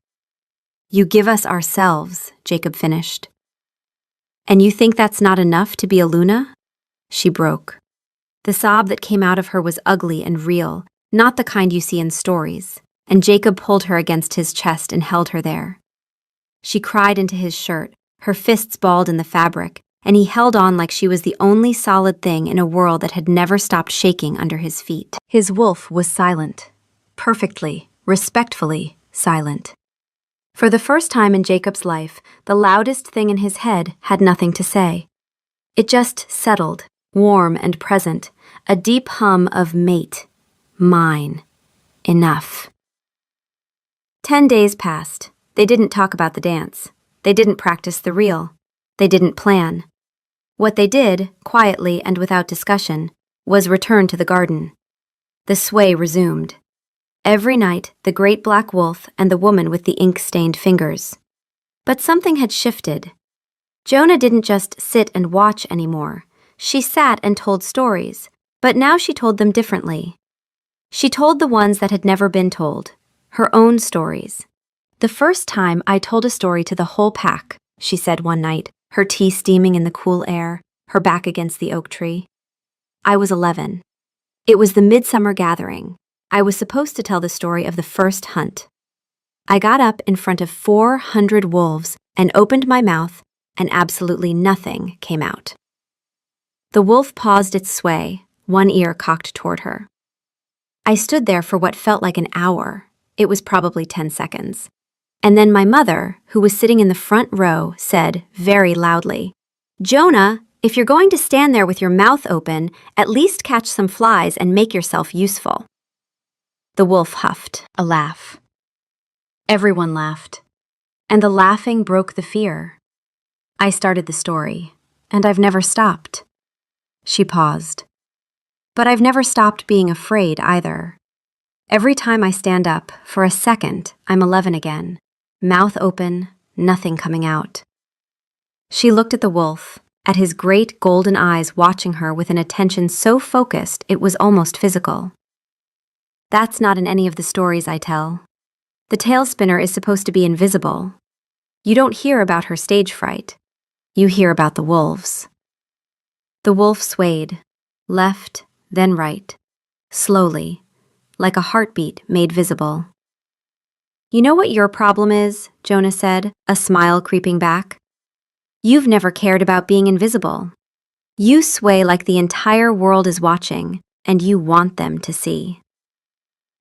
You give us ourselves," Jacob finished. "And you think that's not enough to be a Luna?" She broke. The sob that came out of her was ugly and real, not the kind you see in stories, and Jacob pulled her against his chest and held her there. She cried into his shirt, her fists balled in the fabric, and he held on like she was the only solid thing in a world that had never stopped shaking under his feet. His wolf was silent. Perfectly, respectfully silent. For the first time in Jacob's life, the loudest thing in his head had nothing to say. It just settled, warm and present, a deep hum of mate, mine, enough. 10 days passed. They didn't talk about the dance. They didn't practice the reel. They didn't plan. What they did, quietly and without discussion, was return to the garden. The sway resumed. Every night, the great black wolf and the woman with the ink-stained fingers. But something had shifted. Jonah didn't just sit and watch anymore. She sat and told stories, but now she told them differently. She told the ones that had never been told, her own stories. "The first time I told a story to the whole pack," she said one night, her tea steaming in the cool air, her back against the oak tree. "I was 11. It was the midsummer gathering. I was supposed to tell the story of the first hunt. I got up in front of 400 wolves and opened my mouth, and absolutely nothing came out." The wolf paused its sway, one ear cocked toward her. "I stood there for what felt like an hour. It was probably 10 seconds. And then my mother, who was sitting in the front row, said very loudly, 'Jonah, if you're going to stand there with your mouth open, at least catch some flies and make yourself useful.'" The wolf huffed, a laugh. Everyone laughed. And the laughing broke the fear. "I started the story, and I've never stopped." She paused. "But I've never stopped being afraid either. Every time I stand up, for a second, I'm 11 again. Mouth open, nothing coming out." She looked at the wolf, at his great golden eyes watching her with an attention so focused it was almost physical. "That's not in any of the stories I tell. The tail spinner is supposed to be invisible. You don't hear about her stage fright. You hear about the wolves." The wolf swayed, left, then right, slowly, like a heartbeat made visible. You know what your problem is? Jonah said, a smile creeping back. You've never cared about being invisible. You sway like the entire world is watching, and you want them to see.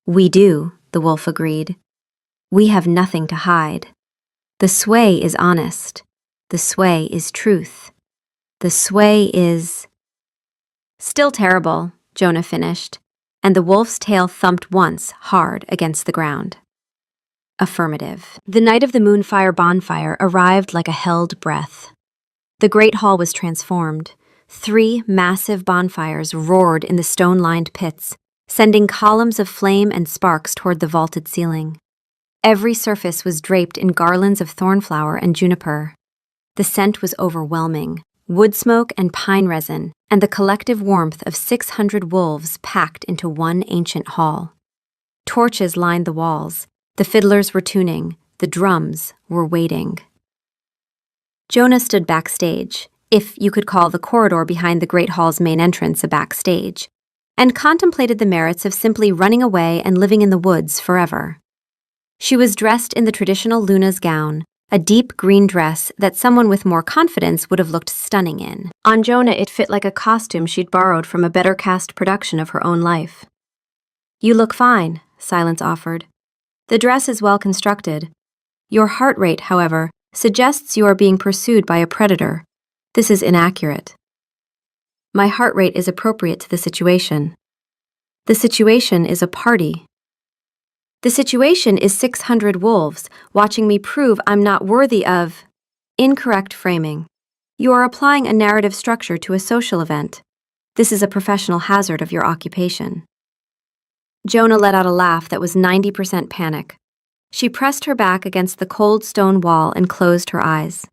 We do, the wolf agreed. We have nothing to hide. The sway is honest. The sway is truth. The sway is... Still terrible, Jonah finished, and the wolf's tail thumped once hard against the ground. Affirmative. The night of the Moonfire bonfire arrived like a held breath. The great hall was transformed. 3 massive bonfires roared in the stone-lined pits, sending columns of flame and sparks toward the vaulted ceiling. Every surface was draped in garlands of thornflower and juniper. The scent was overwhelming, wood smoke and pine resin, and the collective warmth of 600 wolves packed into one ancient hall. Torches lined the walls. The fiddlers were tuning. The drums were waiting. Jonah stood backstage, if you could call the corridor behind the Great Hall's main entrance a backstage, and contemplated the merits of simply running away and living in the woods forever. She was dressed in the traditional Luna's gown, a deep green dress that someone with more confidence would have looked stunning in. On Jonah, it fit like a costume she'd borrowed from a better cast production of her own life. You look fine, Silence offered. The dress is well constructed. Your heart rate, however, suggests you are being pursued by a predator. This is inaccurate. My heart rate is appropriate to the situation. The situation is a party. The situation is 600 wolves watching me prove I'm not worthy of... Incorrect framing. You are applying a narrative structure to a social event. This is a professional hazard of your occupation. Jonah let out a laugh that was 90% panic. She pressed her back against the cold stone wall and closed her eyes.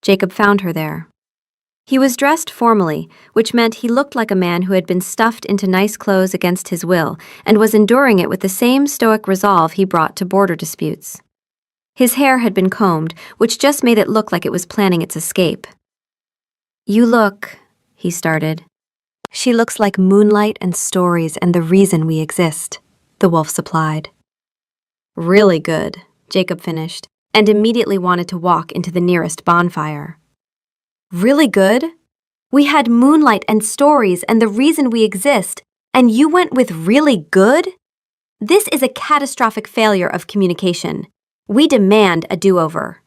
Jacob found her there. He was dressed formally, which meant he looked like a man who had been stuffed into nice clothes against his will and was enduring it with the same stoic resolve he brought to border disputes. His hair had been combed, which just made it look like it was planning its escape. You look, he started. She looks like moonlight and stories and the reason we exist, the wolf supplied. Really good, Jacob finished, and immediately wanted to walk into the nearest bonfire. Really good? We had moonlight and stories and the reason we exist, and you went with really good? This is a catastrophic failure of communication. We demand a do-over.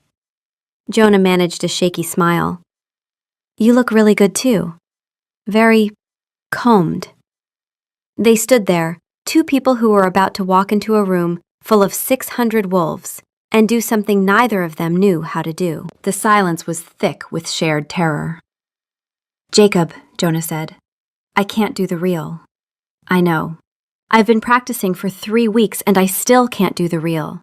Jonah managed a shaky smile. You look really good too. Very combed. They stood there, 2 people who were about to walk into a room full of 600 wolves and do something neither of them knew how to do. The silence was thick with shared terror. Jacob, Jonah said, I can't do the reel. I know. I've been practicing for 3 weeks and I still can't do the reel.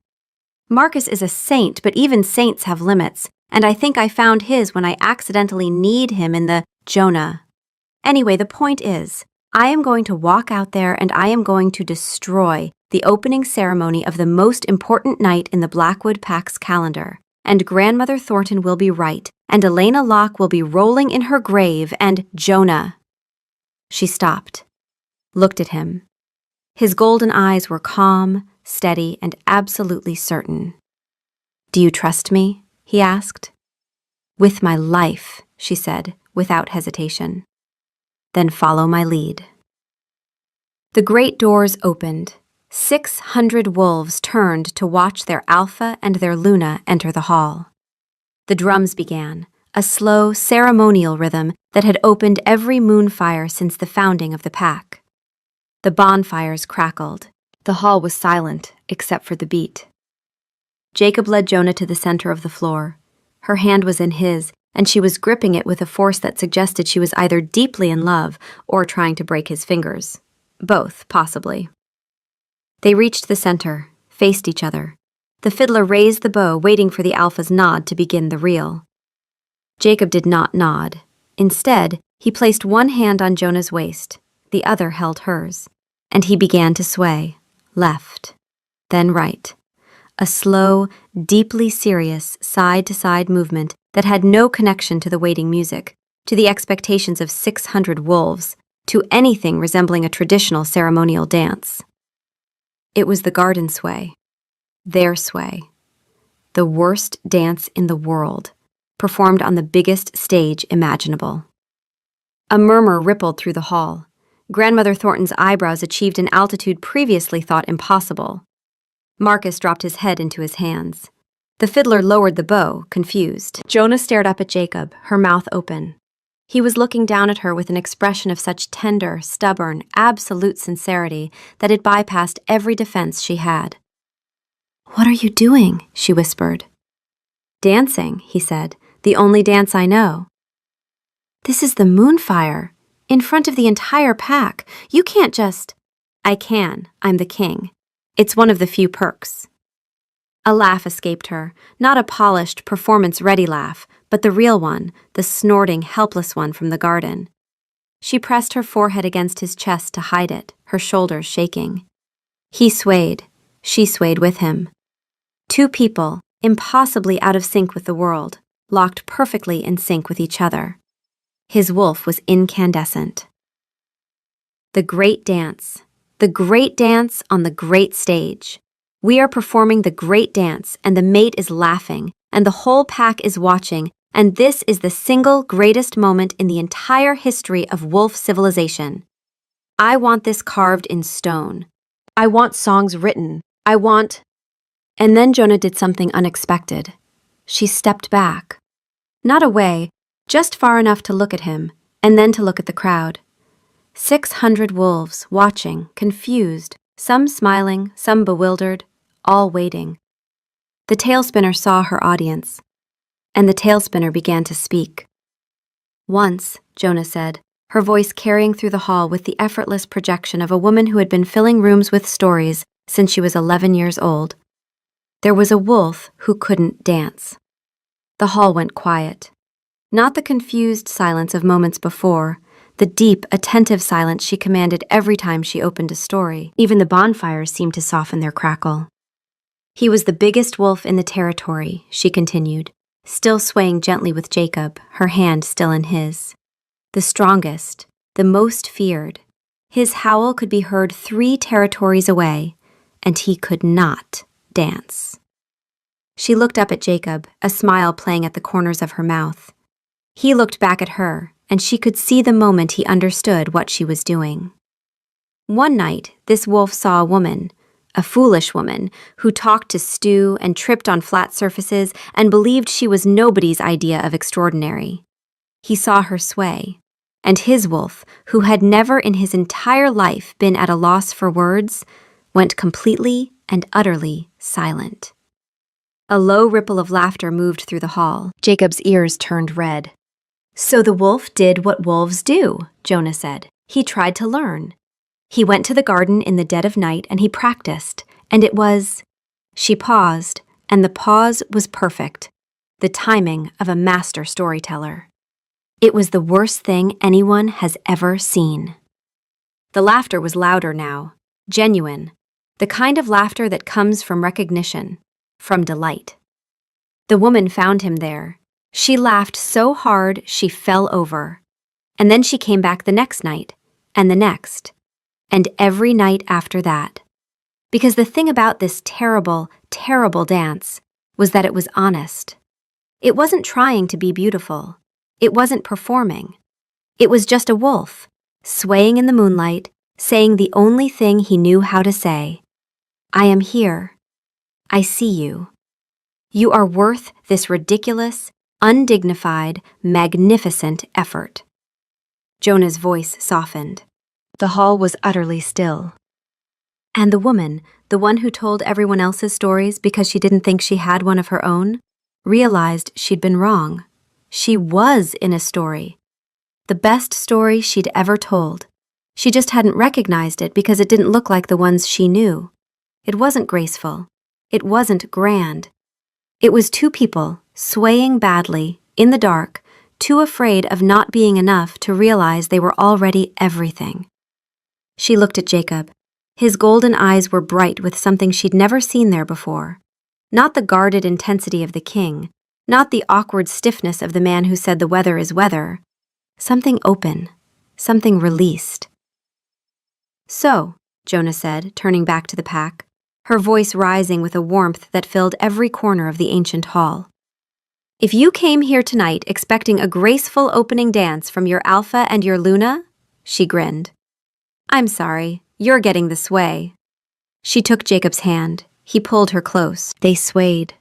Marcus is a saint, but even saints have limits, and I think I found his when I accidentally kneed him in the Jonah. Anyway, the point is, I am going to walk out there and I am going to destroy the opening ceremony of the most important night in the Blackwood Pack's calendar, and Grandmother Thornton will be right, and Elena Locke will be rolling in her grave, and Jonah. She stopped, looked at him. His golden eyes were calm, steady, and absolutely certain. Do you trust me? He asked. With my life, she said, without hesitation. Then follow my lead. The great doors opened. 600 wolves turned to watch their Alpha and their Luna enter the hall. The drums began, a slow, ceremonial rhythm that had opened every moonfire since the founding of the pack. The bonfires crackled. The hall was silent, except for the beat. Jacob led Jonah to the center of the floor. Her hand was in his, and she was gripping it with a force that suggested she was either deeply in love or trying to break his fingers. Both, possibly. They reached the center, faced each other. The fiddler raised the bow, waiting for the Alpha's nod to begin the reel. Jacob did not nod. Instead, he placed one hand on Jonah's waist, the other held hers, and he began to sway, left, then right. A slow, deeply serious, side-to-side movement that had no connection to the waiting music, to the expectations of 600 wolves, to anything resembling a traditional ceremonial dance. It was the garden sway. Their sway. The worst dance in the world, performed on the biggest stage imaginable. A murmur rippled through the hall. Grandmother Thornton's eyebrows achieved an altitude previously thought impossible. Marcus dropped his head into his hands. The fiddler lowered the bow, confused. Jonah stared up at Jacob, her mouth open. He was looking down at her with an expression of such tender, stubborn, absolute sincerity that it bypassed every defense she had. "What are you doing?" she whispered. "Dancing," he said. "The only dance I know." "This is the Moonfire, in front of the entire pack. You can't just—" "I can. I'm the king. It's one of the few perks." A laugh escaped her, not a polished, performance-ready laugh, but the real one, the snorting, helpless one from the garden. She pressed her forehead against his chest to hide it, her shoulders shaking. He swayed. She swayed with him. Two people, impossibly out of sync with the world, locked perfectly in sync with each other. His wolf was incandescent. The great dance on the great stage. We are performing the great dance, and the mate is laughing, and the whole pack is watching, and this is the single greatest moment in the entire history of wolf civilization. I want this carved in stone. I want songs written. I want... And then Jonah did something unexpected. She stepped back. Not away, just far enough to look at him, and then to look at the crowd. 600 wolves, watching, confused, some smiling, some bewildered, all waiting. The tailspinner saw her audience, and the tailspinner began to speak. "Once," Jonah said, her voice carrying through the hall with the effortless projection of a woman who had been filling rooms with stories since she was 11 years old, "there was a wolf who couldn't dance." The hall went quiet. Not the confused silence of moments before, the deep, attentive silence she commanded every time she opened a story. Even the bonfires seemed to soften their crackle. "He was the biggest wolf in the territory," she continued, still swaying gently with Jacob, her hand still in his. "The strongest, the most feared. His howl could be heard 3 territories away, and he could not dance." She looked up at Jacob, a smile playing at the corners of her mouth. He looked back at her, and she could see the moment he understood what she was doing. One night, this wolf saw a woman, a foolish woman, who talked to stew and tripped on flat surfaces and believed she was nobody's idea of extraordinary. He saw her sway, and his wolf, who had never in his entire life been at a loss for words, went completely and utterly silent. A low ripple of laughter moved through the hall. Jacob's ears turned red. "So the wolf did what wolves do," Jonah said. "He tried to learn. He went to the garden in the dead of night and he practiced, and it was..." She paused, and the pause was perfect, the timing of a master storyteller. It was the worst thing anyone has ever seen. The laughter was louder now, genuine, the kind of laughter that comes from recognition, from delight. The woman found him there. She laughed so hard she fell over. And then she came back the next night, and the next, and every night after that. Because the thing about this terrible, terrible dance was that it was honest. It wasn't trying to be beautiful. It wasn't performing. It was just a wolf, swaying in the moonlight, saying the only thing he knew how to say. "I am here. I see you. You are worth this ridiculous, undignified, magnificent effort." Jonah's voice softened. The hall was utterly still. And the woman, the one who told everyone else's stories because she didn't think she had one of her own, realized she'd been wrong. She was in a story. The best story she'd ever told. She just hadn't recognized it because it didn't look like the ones she knew. It wasn't graceful. It wasn't grand. It was 2 people, swaying badly, in the dark, too afraid of not being enough to realize they were already everything. She looked at Jacob. His golden eyes were bright with something she'd never seen there before. Not the guarded intensity of the king, not the awkward stiffness of the man who said the weather is weather. Something open, something released. "So," Jonah said, turning back to the pack. her voice rising with a warmth that filled every corner of the ancient hall. "If you came here tonight expecting a graceful opening dance from your Alpha and your Luna," she grinned, "I'm sorry, you're getting the sway." She took Jacob's hand. He pulled her close. They swayed.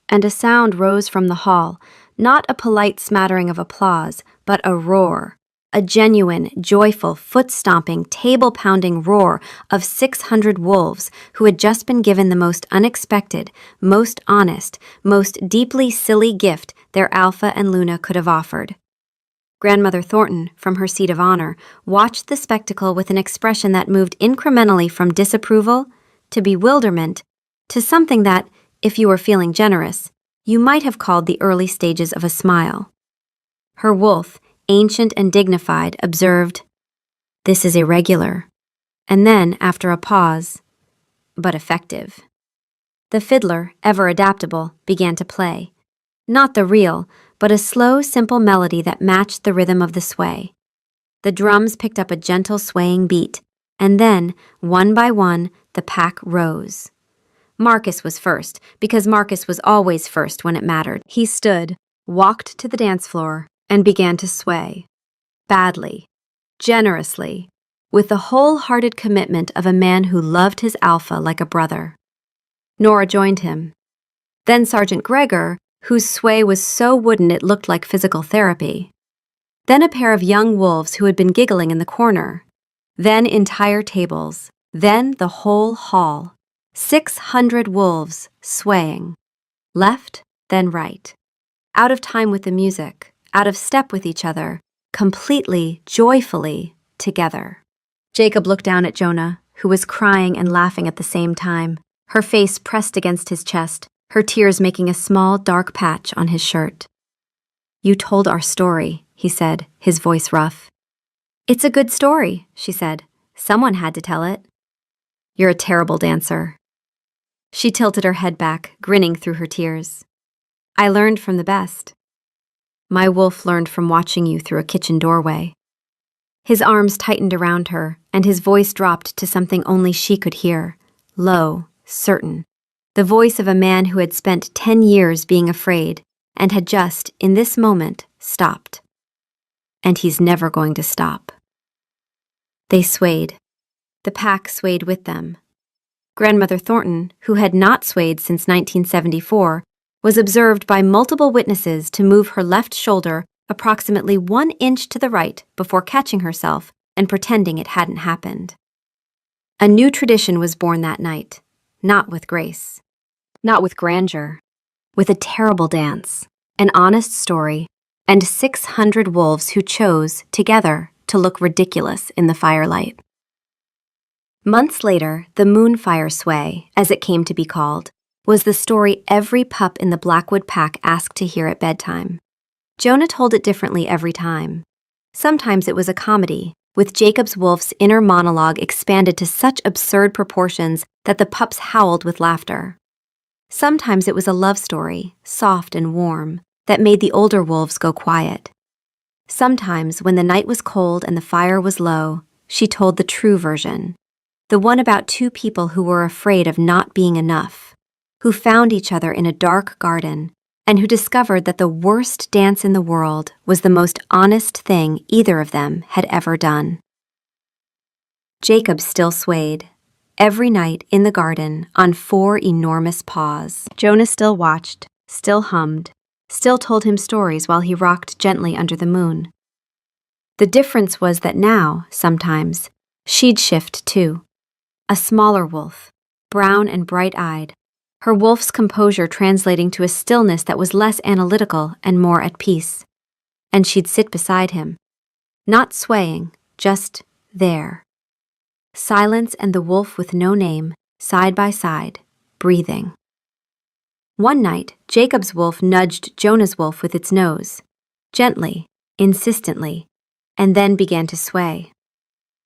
And a sound rose from the hall, not a polite smattering of applause, but a roar. A genuine, joyful, foot-stomping, table-pounding roar of 600 wolves who had just been given the most unexpected, most honest, most deeply silly gift their Alpha and Luna could have offered. Grandmother Thornton, from her seat of honor, watched the spectacle with an expression that moved incrementally from disapproval to bewilderment to something that, if you were feeling generous, you might have called the early stages of a smile. Her wolf, ancient and dignified, observed, "This is irregular," and then, after a pause, "but effective." The fiddler, ever adaptable, began to play. Not the reel, but a slow, simple melody that matched the rhythm of the sway. The drums picked up a gentle swaying beat, and then, one by one, the pack rose. Marcus was first, because Marcus was always first when it mattered. He stood, walked to the dance floor, and began to sway. Badly, generously, with the wholehearted commitment of a man who loved his Alpha like a brother. Nora joined him. Then Sergeant Gregor, whose sway was so wooden it looked like physical therapy. Then a pair of young wolves who had been giggling in the corner. Then entire tables. Then the whole hall. 600 wolves swaying. Left, then right. Out of time with the music. Out of step with each other, completely, joyfully, together. Jacob looked down at Jonah, who was crying and laughing at the same time, her face pressed against his chest, her tears making a small, dark patch on his shirt. "You told our story," he said, his voice rough. "It's a good story," she said. "Someone had to tell it." "You're a terrible dancer." She tilted her head back, grinning through her tears. "I learned from the best. My wolf learned from watching you through a kitchen doorway." His arms tightened around her, and his voice dropped to something only she could hear, low, certain, the voice of a man who had spent 10 years being afraid and had just, in this moment, stopped. And he's never going to stop. They swayed. The pack swayed with them. Grandmother Thornton, who had not swayed since 1974, was observed by multiple witnesses to move her left shoulder approximately 1 inch to the right before catching herself and pretending it hadn't happened. A new tradition was born that night, not with grace, not with grandeur, with a terrible dance, an honest story, and 600 wolves who chose, together, to look ridiculous in the firelight. Months later, the Moonfire Sway, as it came to be called, was the story every pup in the Blackwood pack asked to hear at bedtime. Jonah told it differently every time. Sometimes it was a comedy, with Jacob's wolf's inner monologue expanded to such absurd proportions that the pups howled with laughter. Sometimes it was a love story, soft and warm, that made the older wolves go quiet. Sometimes, when the night was cold and the fire was low, she told the true version, the one about two people who were afraid of not being enough, who found each other in a dark garden, and who discovered that the worst dance in the world was the most honest thing either of them had ever done. Jacob still swayed, every night in the garden on 4 enormous paws. Jonah still watched, still hummed, still told him stories while he rocked gently under the moon. The difference was that now, sometimes, she'd shift too. A smaller wolf, brown and bright-eyed, her wolf's composure translating to a stillness that was less analytical and more at peace. And she'd sit beside him, not swaying, just there. Silence and the wolf with no name, side by side, breathing. One night, Jacob's wolf nudged Jonah's wolf with its nose, gently, insistently, and then began to sway.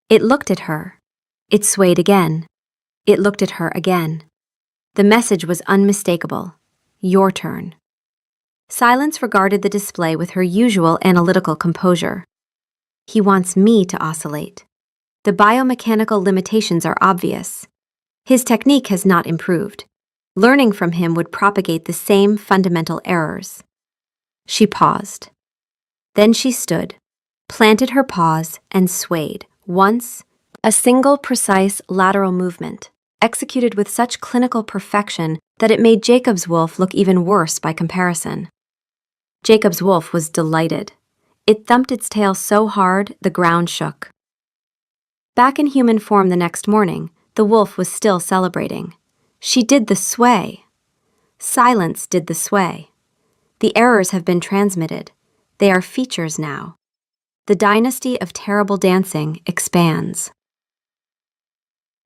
It looked at her. It swayed again. It looked at her again. The message was unmistakable. Your turn. Silence regarded the display with her usual analytical composure. He wants me to oscillate. The biomechanical limitations are obvious. His technique has not improved. Learning from him would propagate the same fundamental errors. She paused. Then she stood, planted her paws, and swayed, once, a single precise lateral movement, executed with such clinical perfection that it made Jacob's wolf look even worse by comparison. Jacob's wolf was delighted. It thumped its tail so hard the ground shook. Back in human form the next morning, the wolf was still celebrating. She did the sway. Silence did the sway. The errors have been transmitted. They are features now. The dynasty of terrible dancing expands.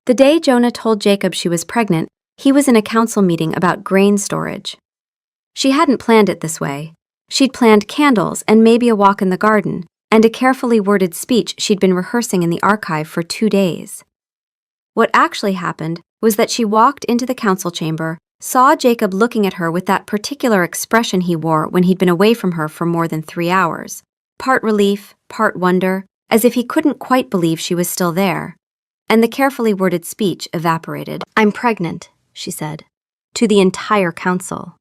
The day Jonah told Jacob she was pregnant, he was in a council meeting about grain storage. She hadn't planned it this way. She'd planned candles and maybe a walk in the garden, and a carefully worded speech she'd been rehearsing in the archive for 2 days. What actually happened was that she walked into the council chamber, saw Jacob looking at her with that particular expression he wore when he'd been away from her for more than 3 hours, part relief, part wonder, as if he couldn't quite believe she was still there. And the carefully worded speech evaporated. "I'm pregnant," she said, to the entire council.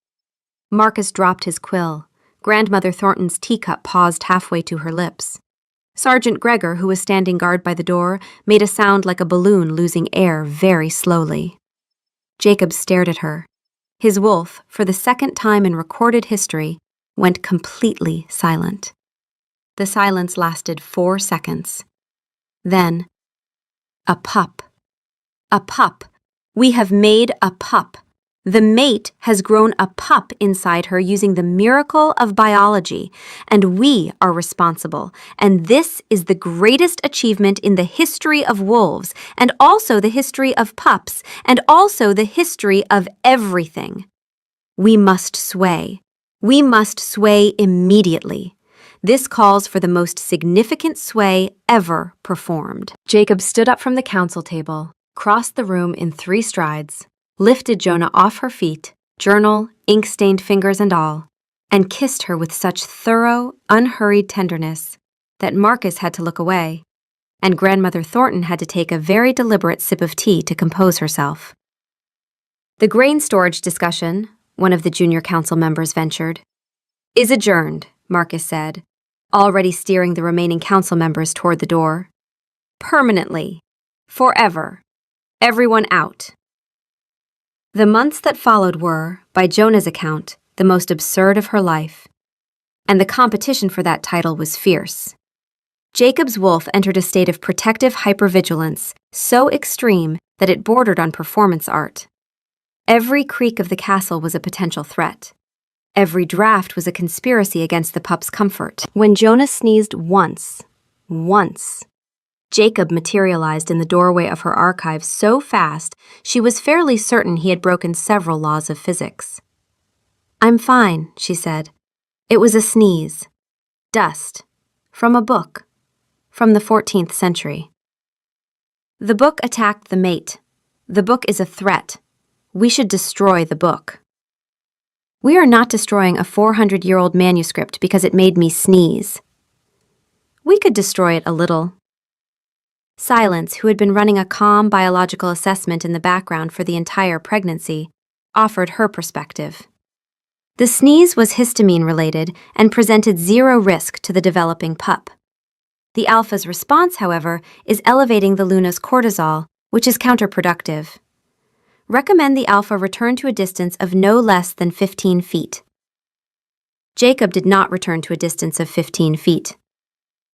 Marcus dropped his quill. Grandmother Thornton's teacup paused halfway to her lips. Sergeant Gregor, who was standing guard by the door, made a sound like a balloon losing air very slowly. Jacob stared at her. His wolf, for the second time in recorded history, went completely silent. The silence lasted 4 seconds. Then, a pup. A pup. We have made a pup. The mate has grown a pup inside her using the miracle of biology, and we are responsible. And this is the greatest achievement in the history of wolves, and also the history of pups, and also the history of everything. We must sway. We must sway immediately. This calls for the most significant sway ever performed. Jacob stood up from the council table, crossed the room in 3 strides, lifted Jonah off her feet, journal, ink-stained fingers and all, and kissed her with such thorough, unhurried tenderness that Marcus had to look away, and Grandmother Thornton had to take a very deliberate sip of tea to compose herself. "The grain storage discussion," one of the junior council members ventured, "is adjourned," Marcus said, already steering the remaining council members toward the door. "Permanently. Forever. Everyone out." The months that followed were, by Jonah's account, the most absurd of her life. And the competition for that title was fierce. Jacob's wolf entered a state of protective hypervigilance, so extreme that it bordered on performance art. Every creak of the castle was a potential threat. Every draft was a conspiracy against the pup's comfort. When Jonah sneezed once, Jacob materialized in the doorway of her archive so fast she was fairly certain he had broken several laws of physics. "I'm fine," she said. "It was a sneeze. Dust. From a book. From the 14th century. The book attacked the mate. The book is a threat. We should destroy the book." "We are not destroying a 400-year-old manuscript because it made me sneeze." "We could destroy it a little." Silence, who had been running a calm biological assessment in the background for the entire pregnancy, offered her perspective. The sneeze was histamine-related and presented 0 risk to the developing pup. The alpha's response, however, is elevating the Luna's cortisol, which is counterproductive. Recommend the alpha return to a distance of no less than 15 feet. Jacob did not return to a distance of 15 feet.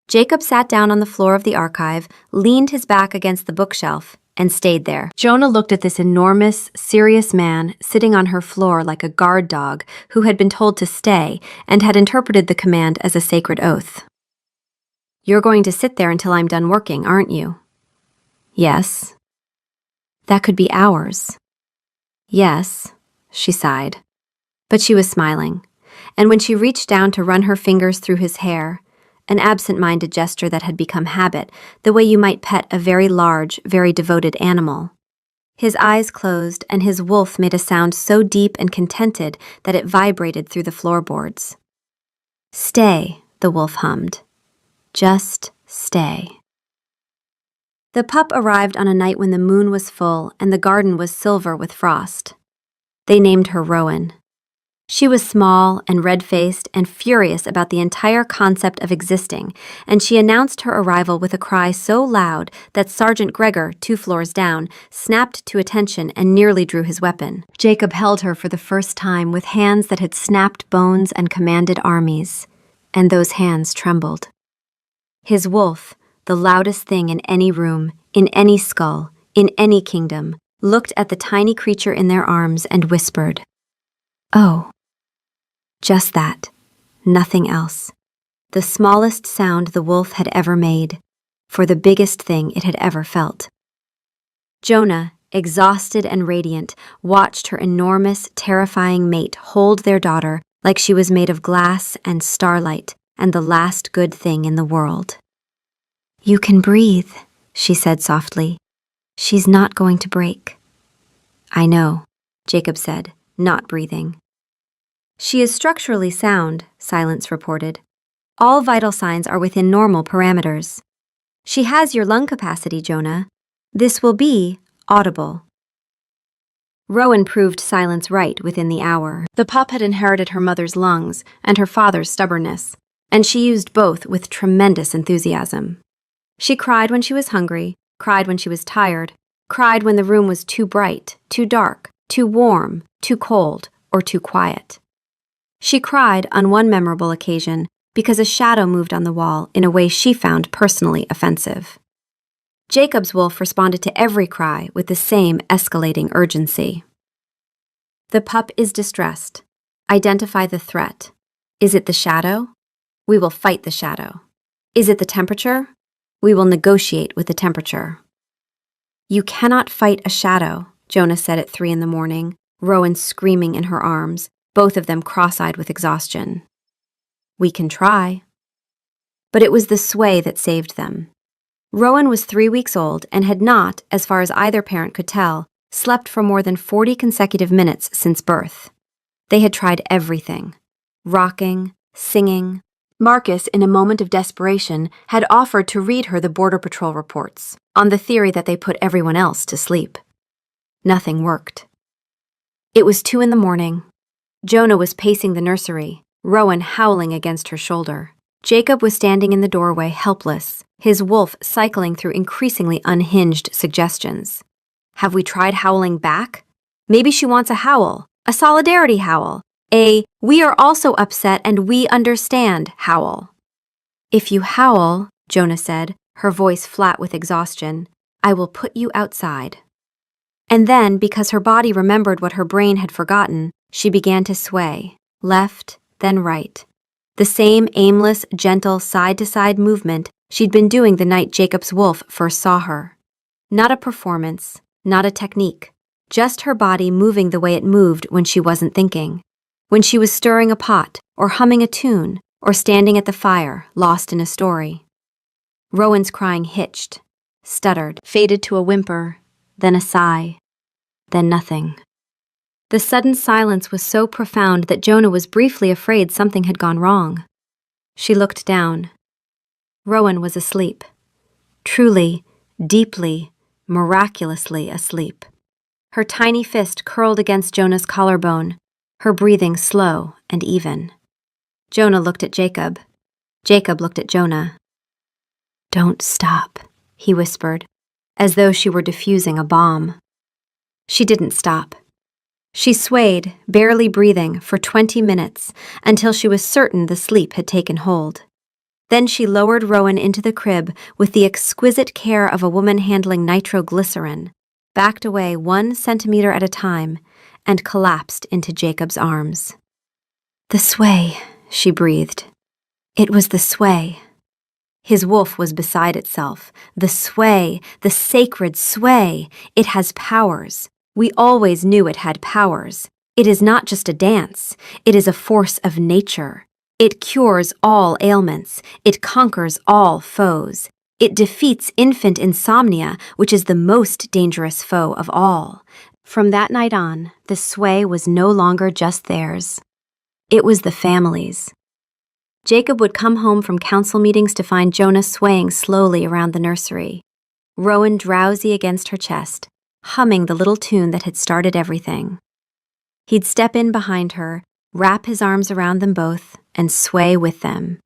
Jacob sat down on the floor of the archive, leaned his back against the bookshelf, and stayed there. Jonah looked at this enormous, serious man sitting on her floor like a guard dog who had been told to stay and had interpreted the command as a sacred oath. "You're going to sit there until I'm done working, aren't you?" "Yes." "That could be hours." "Yes," she sighed. But she was smiling, and when she reached down to run her fingers through his hair, an absent-minded gesture that had become habit, the way you might pet a very large, very devoted animal. His eyes closed, and his wolf made a sound so deep and contented that it vibrated through the floorboards. "Stay," the wolf hummed. "Just stay." The pup arrived on a night when the moon was full and the garden was silver with frost. They named her Rowan. She was small and red-faced and furious about the entire concept of existing, and she announced her arrival with a cry so loud that Sergeant Gregor, 2 floors down, snapped to attention and nearly drew his weapon. Jacob held her for the first time with hands that had snapped bones and commanded armies, and those hands trembled. His wolf, the loudest thing in any room, in any skull, in any kingdom, looked at the tiny creature in their arms and whispered, "Oh." Just that, nothing else. The smallest sound the wolf had ever made, for the biggest thing it had ever felt. Jonah, exhausted and radiant, watched her enormous, terrifying mate hold their daughter like she was made of glass and starlight and the last good thing in the world. "You can breathe," she said softly. "She's not going to break." "I know," Jacob said, not breathing. "She is structurally sound," Silence reported. "All vital signs are within normal parameters. She has your lung capacity, Jonah. This will be audible." Rowan proved Silence right within the hour. The pup had inherited her mother's lungs and her father's stubbornness, and she used both with tremendous enthusiasm. She cried when she was hungry, cried when she was tired, cried when the room was too bright, too dark, too warm, too cold, or too quiet. She cried on one memorable occasion because a shadow moved on the wall in a way she found personally offensive. Jacob's wolf responded to every cry with the same escalating urgency. The pup is distressed. Identify the threat. Is it the shadow? We will fight the shadow. Is it the temperature? We will negotiate with the temperature. "You cannot fight a shadow," Jonah said at 3 a.m, Rowan screaming in her arms, both of them cross-eyed with exhaustion. "We can try." But it was the sway that saved them. Rowan was 3 weeks old and had not, as far as either parent could tell, slept for more than 40 consecutive minutes since birth. They had tried everything: rocking, singing. Marcus, in a moment of desperation, had offered to read her the Border Patrol reports, on the theory that they put everyone else to sleep. Nothing worked. It was 2 a.m. Jonah was pacing the nursery, Rowan howling against her shoulder. Jacob was standing in the doorway, helpless, his wolf cycling through increasingly unhinged suggestions. Have we tried howling back? Maybe she wants a howl, a solidarity howl, a "we are also upset and we understand" howl. "If you howl," Jonah said, her voice flat with exhaustion, "I will put you outside." And then, because her body remembered what her brain had forgotten, she began to sway, left, then right. The same aimless, gentle, side-to-side movement she'd been doing the night Jacob's wolf first saw her. Not a performance, not a technique, just her body moving the way it moved when she wasn't thinking. When she was stirring a pot, or humming a tune, or standing at the fire, lost in a story. Rowan's crying hitched, stuttered, faded to a whimper, then a sigh, then nothing. The sudden silence was so profound that Jonah was briefly afraid something had gone wrong. She looked down. Rowan was asleep. Truly, deeply, miraculously asleep. Her tiny fist curled against Jonah's collarbone, her breathing slow and even. Jonah looked at Jacob. Jacob looked at Jonah. "Don't stop," he whispered, as though she were diffusing a bomb. She didn't stop. She swayed, barely breathing, for 20 minutes, until she was certain the sleep had taken hold. Then she lowered Rowan into the crib with the exquisite care of a woman handling nitroglycerin, backed away 1 centimeter at a time, and collapsed into Jacob's arms. "The sway," she breathed. It was the sway. His wolf was beside itself. The sway, the sacred sway. It has powers. We always knew it had powers. It is not just a dance. It is a force of nature. It cures all ailments. It conquers all foes. It defeats infant insomnia, which is the most dangerous foe of all. From that night on, the sway was no longer just theirs. It was the family's. Jacob would come home from council meetings to find Jonah swaying slowly around the nursery. Rowan drowsy against her chest, humming the little tune that had started everything. He'd step in behind her, wrap his arms around them both, and sway with them.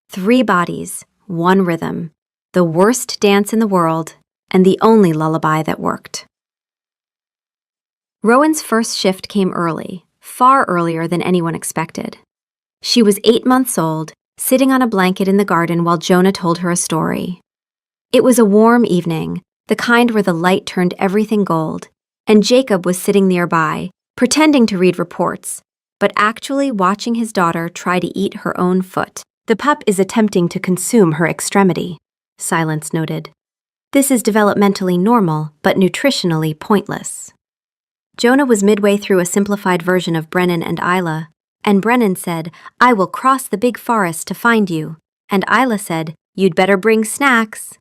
3 bodies, 1 rhythm, the worst dance in the world, and the only lullaby that worked. Rowan's first shift came early, far earlier than anyone expected. She was 8 months old, sitting on a blanket in the garden while Jonah told her a story. It was a warm evening, the kind where the light turned everything gold, and Jacob was sitting nearby, pretending to read reports, but actually watching his daughter try to eat her own foot. "The pup is attempting to consume her extremity," Silence noted. "This is developmentally normal, but nutritionally pointless." Jonah was midway through a simplified version of Brennan and Isla, and Brennan said, "I will cross the big forest to find you," and Isla said, "You'd better bring snacks,"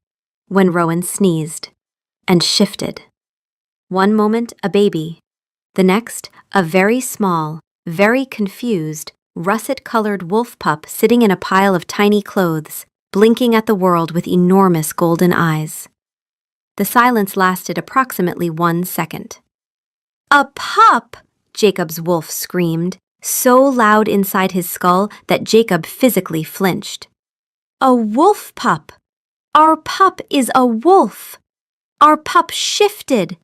when Rowan sneezed and shifted. One moment, a baby. The next, a very small, very confused, russet-colored wolf pup sitting in a pile of tiny clothes, blinking at the world with enormous golden eyes. The silence lasted approximately 1 second. "A pup!" Jacob's wolf screamed, so loud inside his skull that Jacob physically flinched. "A wolf pup! Our pup is a wolf! Our pup shifted!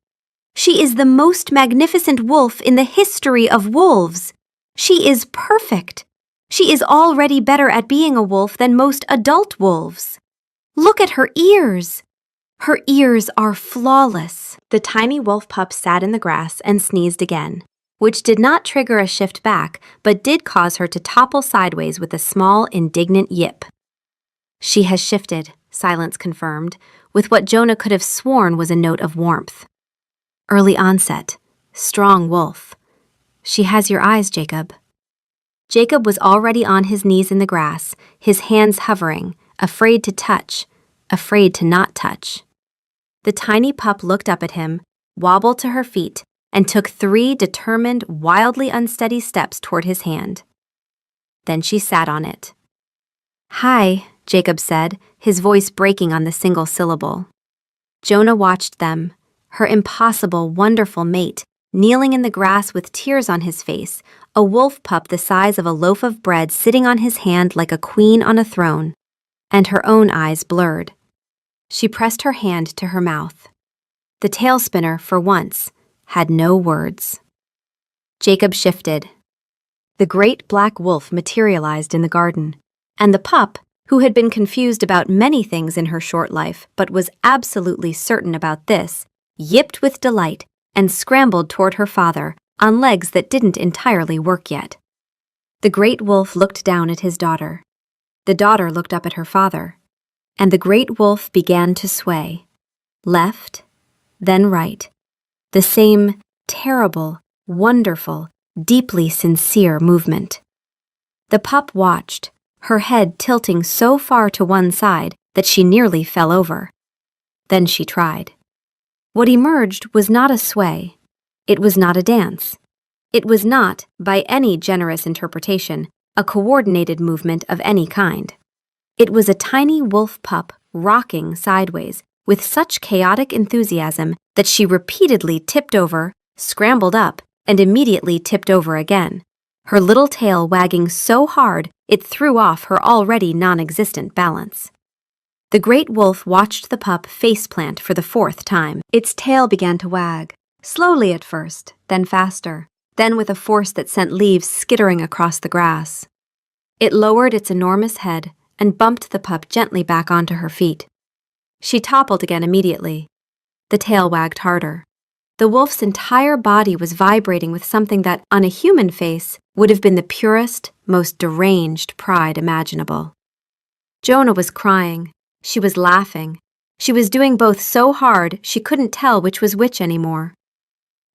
She is the most magnificent wolf in the history of wolves! She is perfect! She is already better at being a wolf than most adult wolves! Look at her ears! Her ears are flawless." The tiny wolf pup sat in the grass and sneezed again, which did not trigger a shift back, but did cause her to topple sideways with a small, indignant yip. "She has shifted," Silence confirmed, with what Jonah could have sworn was a note of warmth. "Early onset. Strong wolf. She has your eyes, Jacob." Jacob was already on his knees in the grass, his hands hovering, afraid to touch, afraid to not touch. The tiny pup looked up at him, wobbled to her feet, and took 3 determined, wildly unsteady steps toward his hand. Then she sat on it. "Hi," Jacob said, his voice breaking on the single syllable. Jonah watched them, her impossible, wonderful mate, kneeling in the grass with tears on his face, a wolf pup the size of a loaf of bread sitting on his hand like a queen on a throne, and her own eyes blurred. She pressed her hand to her mouth. The tail spinner, for once, had no words. Jacob shifted. The great black wolf materialized in the garden, and the pup, who had been confused about many things in her short life but was absolutely certain about this, yipped with delight and scrambled toward her father on legs that didn't entirely work yet. The great wolf looked down at his daughter. The daughter looked up at her father, and the great wolf began to sway, left, then right, the same terrible, wonderful, deeply sincere movement. The pup watched, her head tilting so far to one side that she nearly fell over. Then she tried. What emerged was not a sway. It was not a dance. It was not, by any generous interpretation, a coordinated movement of any kind. It was a tiny wolf pup rocking sideways with such chaotic enthusiasm that she repeatedly tipped over, scrambled up, and immediately tipped over again, her little tail wagging so hard it threw off her already non-existent balance. The great wolf watched the pup faceplant for the 4th time. Its tail began to wag, slowly at first, then faster, then with a force that sent leaves skittering across the grass. It lowered its enormous head and bumped the pup gently back onto her feet. She toppled again immediately. The tail wagged harder. The wolf's entire body was vibrating with something that, on a human face, would have been the purest, most deranged pride imaginable. Jonah was crying. She was laughing. She was doing both so hard she couldn't tell which was which anymore.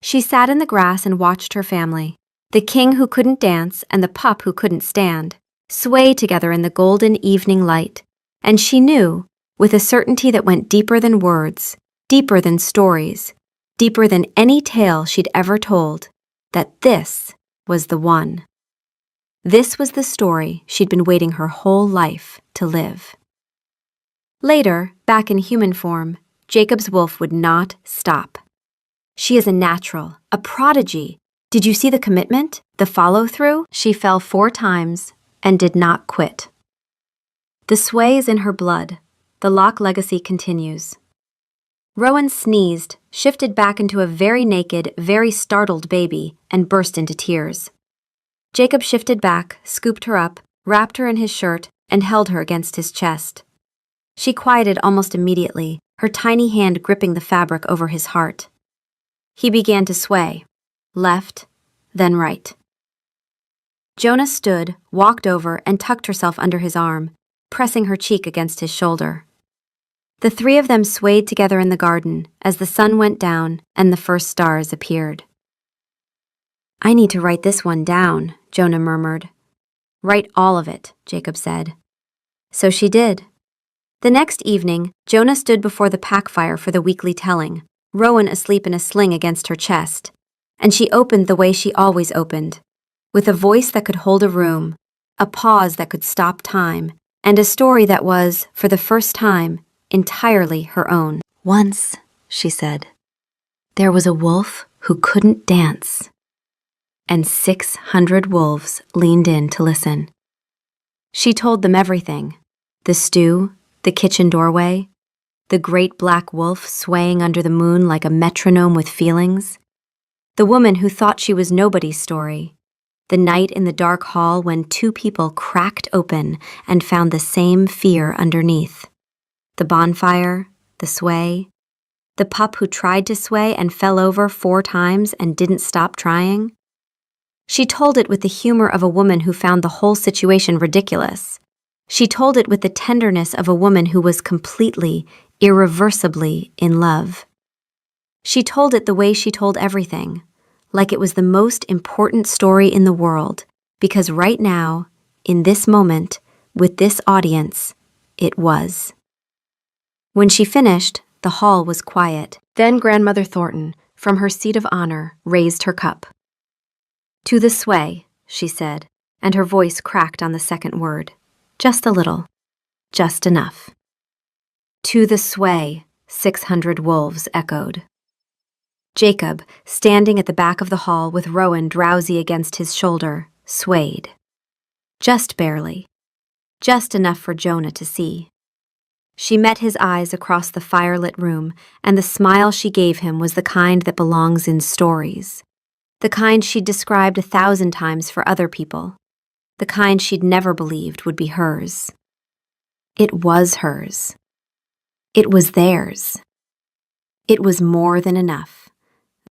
She sat in the grass and watched her family, the king who couldn't dance and the pup who couldn't stand, sway together in the golden evening light, and she knew, with a certainty that went deeper than words, deeper than stories, deeper than any tale she'd ever told, that this was the one. This was the story she'd been waiting her whole life to live. Later, back in human form, Jacob's wolf would not stop. She is a natural, a prodigy. Did you see the commitment, the follow-through? She fell 4 times and did not quit. The sway is in her blood. The Locke legacy continues. Rowan sneezed, shifted back into a very naked, very startled baby, and burst into tears. Jacob shifted back, scooped her up, wrapped her in his shirt, and held her against his chest. She quieted almost immediately, her tiny hand gripping the fabric over his heart. He began to sway, left, then right. Jonah stood, walked over, and tucked herself under his arm, pressing her cheek against his shoulder. The 3 of them swayed together in the garden as the sun went down and the first stars appeared. "I need to write this one down," Jonah murmured. "Write all of it," Jacob said. So she did. The next evening, Jonah stood before the packfire for the weekly telling, Rowan asleep in a sling against her chest, and she opened the way she always opened, with a voice that could hold a room, a pause that could stop time, and a story that was, for the first time, entirely her own. "Once," she said, "there was a wolf who couldn't dance." And 600 wolves leaned in to listen. She told them everything: the stew, the kitchen doorway, the great black wolf swaying under the moon like a metronome with feelings, the woman who thought she was nobody's story, the night in the dark hall when 2 people cracked open and found the same fear underneath, the bonfire, the sway, the pup who tried to sway and fell over 4 times and didn't stop trying. She told it with the humor of a woman who found the whole situation ridiculous. She told it with the tenderness of a woman who was completely, irreversibly in love. She told it the way she told everything, like it was the most important story in the world, because right now, in this moment, with this audience, it was. When she finished, the hall was quiet. Then Grandmother Thornton, from her seat of honor, raised her cup. "To the sway," she said, and her voice cracked on the second word. Just a little. Just enough. "To the sway," 600 wolves echoed. Jacob, standing at the back of the hall with Rowan drowsy against his shoulder, swayed. Just barely. Just enough for Jonah to see. She met his eyes across the firelit room, and the smile she gave him was the kind that belongs in stories. The kind she'd described 1,000 times for other people. The kind she'd never believed would be hers. It was hers. It was theirs. It was more than enough.